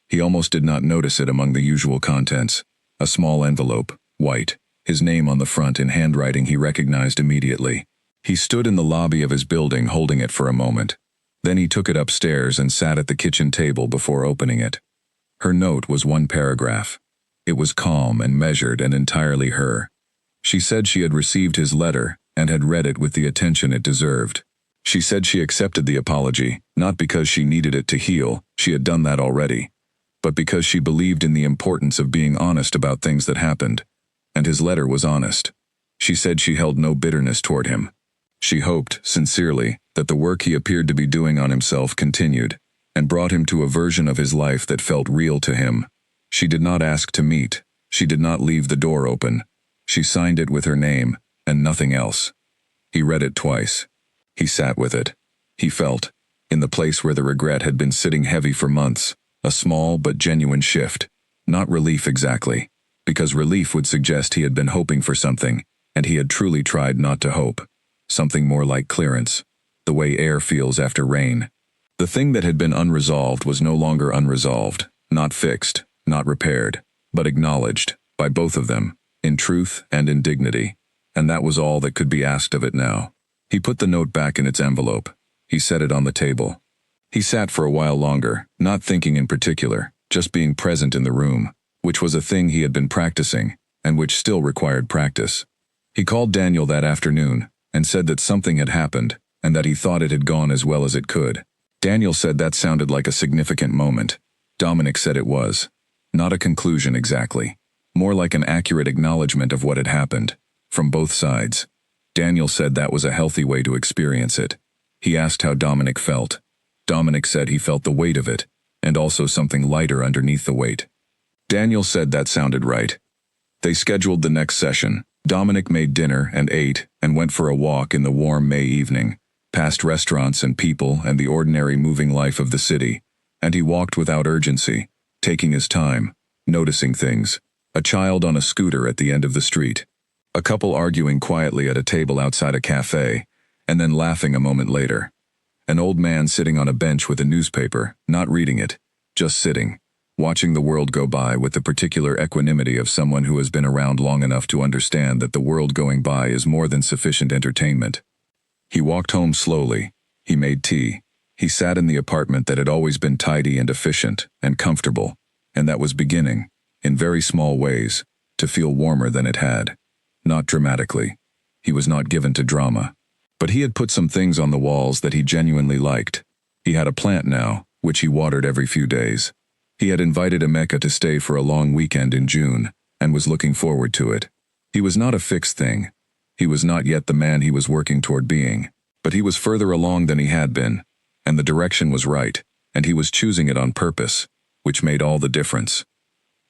He almost did not notice it among the usual contents. A small envelope, white, his name on the front in handwriting he recognized immediately. He stood in the lobby of his building holding it for a moment. Then he took it upstairs and sat at the kitchen table before opening it. Her note was 1 paragraph. It was calm and measured and entirely her. She said she had received his letter and had read it with the attention it deserved. She said she accepted the apology, not because she needed it to heal, she had done that already, but because she believed in the importance of being honest about things that happened, and his letter was honest. She said she held no bitterness toward him. She hoped, sincerely, that the work he appeared to be doing on himself continued, and brought him to a version of his life that felt real to him. She did not ask to meet. She did not leave the door open. She signed it with her name, and nothing else. He read it twice. He sat with it. He felt, in the place where the regret had been sitting heavy for months, a small but genuine shift. Not relief exactly, because relief would suggest he had been hoping for something, and he had truly tried not to hope. Something more like clearance, the way air feels after rain. The thing that had been unresolved was no longer unresolved, not fixed, not repaired, but acknowledged, by both of them, in truth and in dignity, and that was all that could be asked of it now. He put the note back in its envelope. He set it on the table. He sat for a while longer, not thinking in particular, just being present in the room, which was a thing he had been practicing, and which still required practice. He called Daniel that afternoon, and said that something had happened, and that he thought it had gone as well as it could. Daniel said that sounded like a significant moment. Dominic said it was. Not a conclusion exactly. More like an accurate acknowledgement of what had happened, from both sides. Daniel said that was a healthy way to experience it. He asked how Dominic felt. Dominic said he felt the weight of it, and also something lighter underneath the weight. Daniel said that sounded right. They scheduled the next session. Dominic made dinner and ate and went for a walk in the warm May evening, past restaurants and people and the ordinary moving life of the city, and he walked without urgency, taking his time, noticing things. A child on a scooter at the end of the street. A couple arguing quietly at a table outside a cafe, and then laughing a moment later. An old man sitting on a bench with a newspaper, not reading it, just sitting, watching the world go by with the particular equanimity of someone who has been around long enough to understand that the world going by is more than sufficient entertainment. He walked home slowly. He made tea. He sat in the apartment that had always been tidy and efficient and comfortable, and that was beginning, in very small ways, to feel warmer than it had. Not dramatically. He was not given to drama. But he had put some things on the walls that he genuinely liked. He had a plant now, which he watered every few days. He had invited Emeka to stay for a long weekend in June, and was looking forward to it. He was not a fixed thing. He was not yet the man he was working toward being, but he was further along than he had been, and the direction was right, and he was choosing it on purpose, which made all the difference.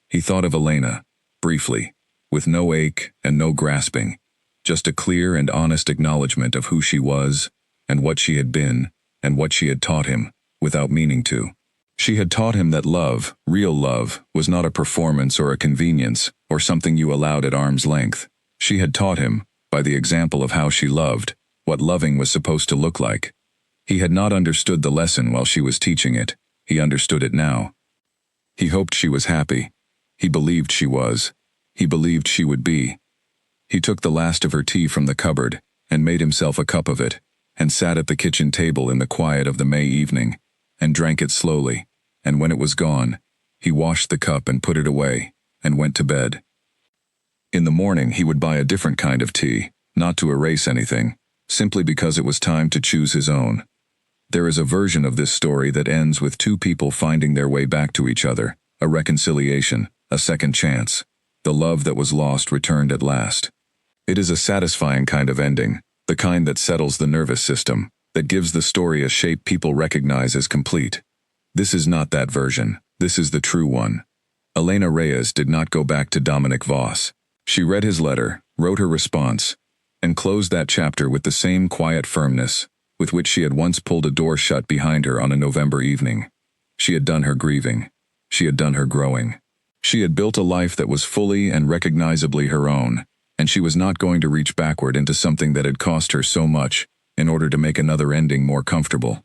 He thought of Elena, briefly, with no ache and no grasping, just a clear and honest acknowledgement of who she was, and what she had been, and what she had taught him, without meaning to. She had taught him that love, real love, was not a performance or a convenience, or something you allowed at arm's length. She had taught him, by the example of how she loved, what loving was supposed to look like. He had not understood the lesson while she was teaching it. He understood it now. He hoped she was happy. He believed she was. He believed she would be. He took the last of her tea from the cupboard, and made himself a cup of it, and sat at the kitchen table in the quiet of the May evening, and drank it slowly, and when it was gone, he washed the cup and put it away, and went to bed. In the morning he would buy a different kind of tea, not to erase anything, simply because it was time to choose his own. There is a version of this story that ends with two people finding their way back to each other, a reconciliation, a second chance. The love that was lost returned at last. It is a satisfying kind of ending, the kind that settles the nervous system, that gives the story a shape people recognize as complete. This is not that version. This is the true one. Elena Reyes did not go back to Dominic Voss. She read his letter, wrote her response, and closed that chapter with the same quiet firmness with which she had once pulled a door shut behind her on a November evening. She had done her grieving. She had done her growing. She had built a life that was fully and recognizably her own, and she was not going to reach backward into something that had cost her so much in order to make another ending more comfortable.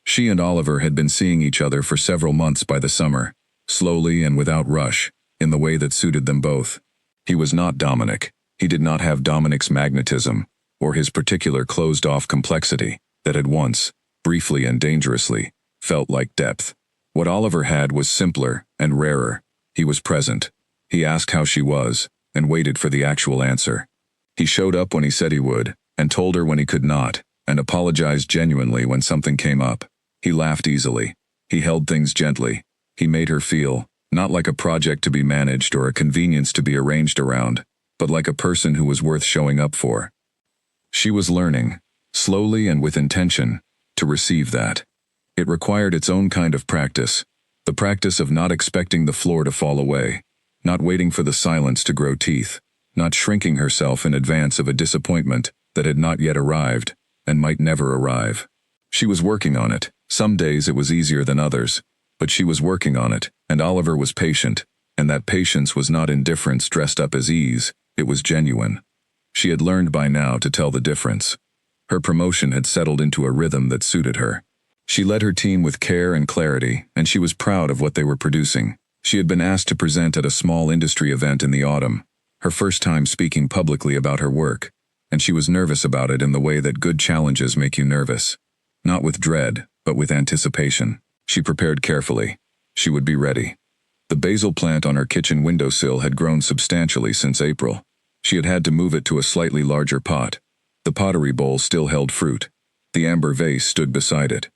She and Oliver had been seeing each other for several months by the summer, slowly and without rush, in the way that suited them both. He was not Dominic. He did not have Dominic's magnetism, or his particular closed-off complexity that had once, briefly and dangerously, felt like depth. What Oliver had was simpler and rarer. He was present. He asked how she was, and waited for the actual answer. He showed up when he said he would, and told her when he could not, and apologized genuinely when something came up. He laughed easily. He held things gently. He made her feel, not like a project to be managed or a convenience to be arranged around, but like a person who was worth showing up for. She was learning, slowly and with intention, to receive that. It required its own kind of practice, the practice of not expecting the floor to fall away, not waiting for the silence to grow teeth, not shrinking herself in advance of a disappointment that had not yet arrived and might never arrive. She was working on it. Some days it was easier than others, but she was working on it, and Oliver was patient, and that patience was not indifference dressed up as ease, it was genuine. She had learned by now to tell the difference. Her promotion had settled into a rhythm that suited her. She led her team with care and clarity, and she was proud of what they were producing. She had been asked to present at a small industry event in the autumn, her first time speaking publicly about her work, and she was nervous about it in the way that good challenges make you nervous. Not with dread, but with anticipation. She prepared carefully. She would be ready. The basil plant on her kitchen windowsill had grown substantially since April. She had to move it to a slightly larger pot. The pottery bowl still held fruit. The amber vase stood beside it.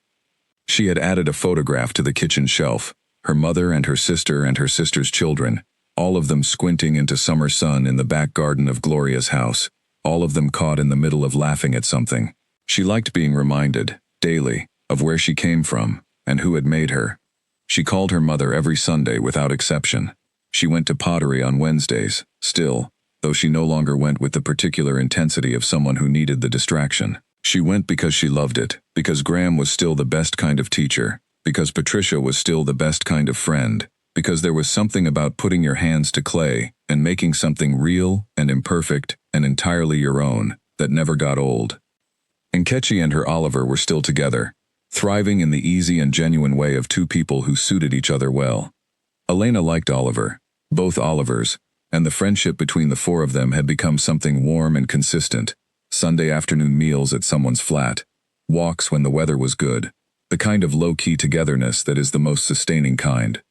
She had added a photograph to the kitchen shelf, her mother and her sister's children, all of them squinting into summer sun in the back garden of Gloria's house, all of them caught in the middle of laughing at something. She liked being reminded, daily, of where she came from and who had made her. She called her mother every Sunday without exception. She went to pottery on Wednesdays, still, though she no longer went with the particular intensity of someone who needed the distraction. She went because she loved it, because Graham was still the best kind of teacher, because Patricia was still the best kind of friend, because there was something about putting your hands to clay and making something real and imperfect and entirely your own that never got old. Nkechi and her Oliver were still together, thriving in the easy and genuine way of two people who suited each other well. Elena liked Oliver, both Olivers, and the friendship between the four of them had become something warm and consistent. Sunday afternoon meals at someone's flat, walks when the weather was good, the kind of low-key togetherness that is the most sustaining kind.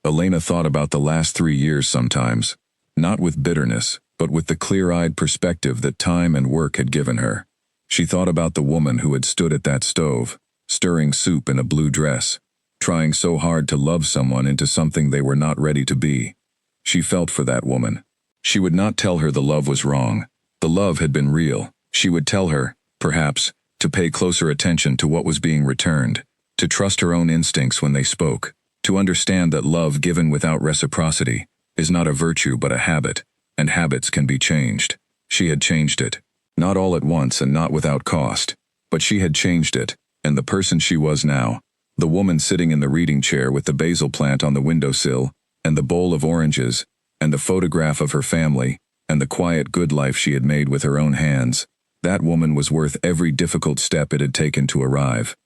Elena thought about the last 3 years sometimes, not with bitterness, but with the clear-eyed perspective that time and work had given her. She thought about the woman who had stood at that stove, stirring soup in a blue dress, trying so hard to love someone into something they were not ready to be. She felt for that woman. She would not tell her the love was wrong. The love had been real. She would tell her, perhaps, to pay closer attention to what was being returned, to trust her own instincts when they spoke, to understand that love given without reciprocity is not a virtue but a habit, and habits can be changed. She had changed it. Not all at once and not without cost, but she had changed it, and the person she was now, the woman sitting in the reading chair with the basil plant on the windowsill, and the bowl of oranges, and the photograph of her family, and the quiet good life she had made with her own hands, that woman was worth every difficult step it had taken to arrive.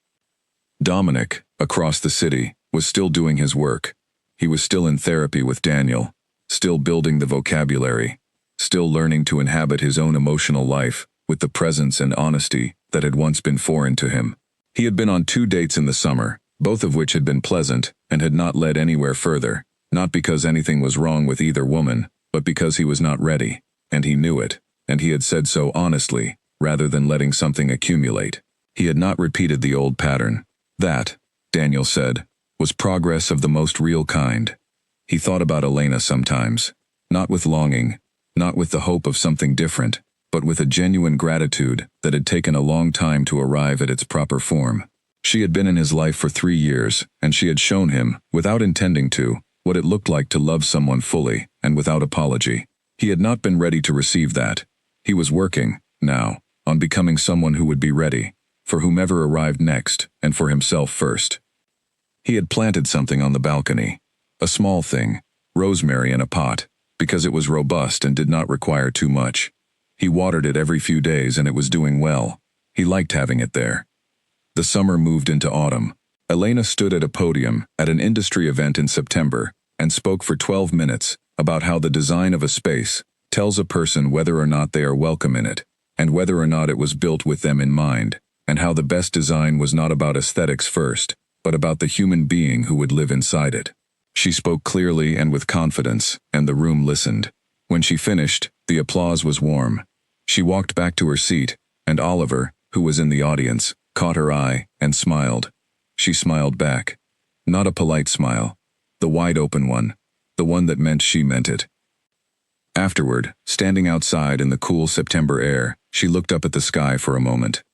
Dominic, across the city, was still doing his work. He was still in therapy with Daniel, still building the vocabulary, still learning to inhabit his own emotional life with the presence and honesty that had once been foreign to him. He had been on 2 dates in the summer, both of which had been pleasant and had not led anywhere further, not because anything was wrong with either woman, but because he was not ready, and he knew it, and he had said so honestly, rather than letting something accumulate. He had not repeated the old pattern. That, Daniel said, was progress of the most real kind. He thought about Elena sometimes, not with longing, not with the hope of something different, but with a genuine gratitude that had taken a long time to arrive at its proper form. She had been in his life for 3 years, and she had shown him, without intending to, what it looked like to love someone fully and without apology. He had not been ready to receive that. He was working, now, on becoming someone who would be ready, for whomever arrived next, and for himself first. He had planted something on the balcony, a small thing, rosemary in a pot, because it was robust and did not require too much. He watered it every few days and it was doing well. He liked having it there. The summer moved into autumn. Elena stood at a podium at an industry event in September and spoke for 12 minutes about how the design of a space tells a person whether or not they are welcome in it, and whether or not it was built with them in mind, and how the best design was not about aesthetics first, but about the human being who would live inside it. She spoke clearly and with confidence, and the room listened. When she finished, the applause was warm. She walked back to her seat, and Oliver, who was in the audience, caught her eye and smiled. She smiled back. Not a polite smile. The wide-open one. The one that meant she meant it. Afterward, standing outside in the cool September air, she looked up at the sky for a moment.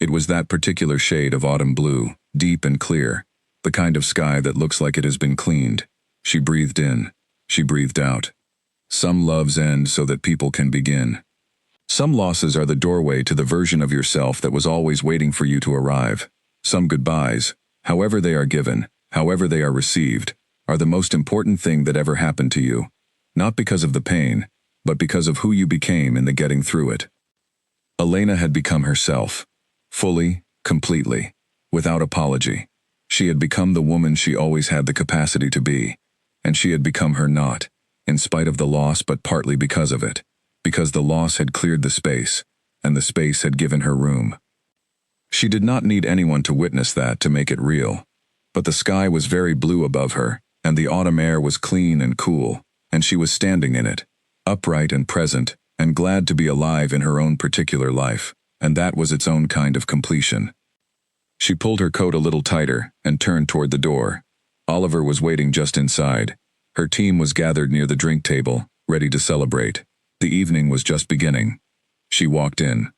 It was that particular shade of autumn blue, deep and clear, the kind of sky that looks like it has been cleaned. She breathed in. She breathed out. Some loves end so that people can begin. Some losses are the doorway to the version of yourself that was always waiting for you to arrive. Some goodbyes, however they are given, however they are received, are the most important thing that ever happened to you. Not because of the pain, but because of who you became in the getting through it. Elena had become herself. Fully, completely, without apology. She had become the woman she always had the capacity to be. And she had become her not, in spite of the loss but partly because of it. Because the loss had cleared the space, and the space had given her room. She did not need anyone to witness that to make it real. But the sky was very blue above her, and the autumn air was clean and cool, and she was standing in it, upright and present, and glad to be alive in her own particular life, and that was its own kind of completion. She pulled her coat a little tighter and turned toward the door. Oliver was waiting just inside. Her team was gathered near the drink table, ready to celebrate. The evening was just beginning. She walked in.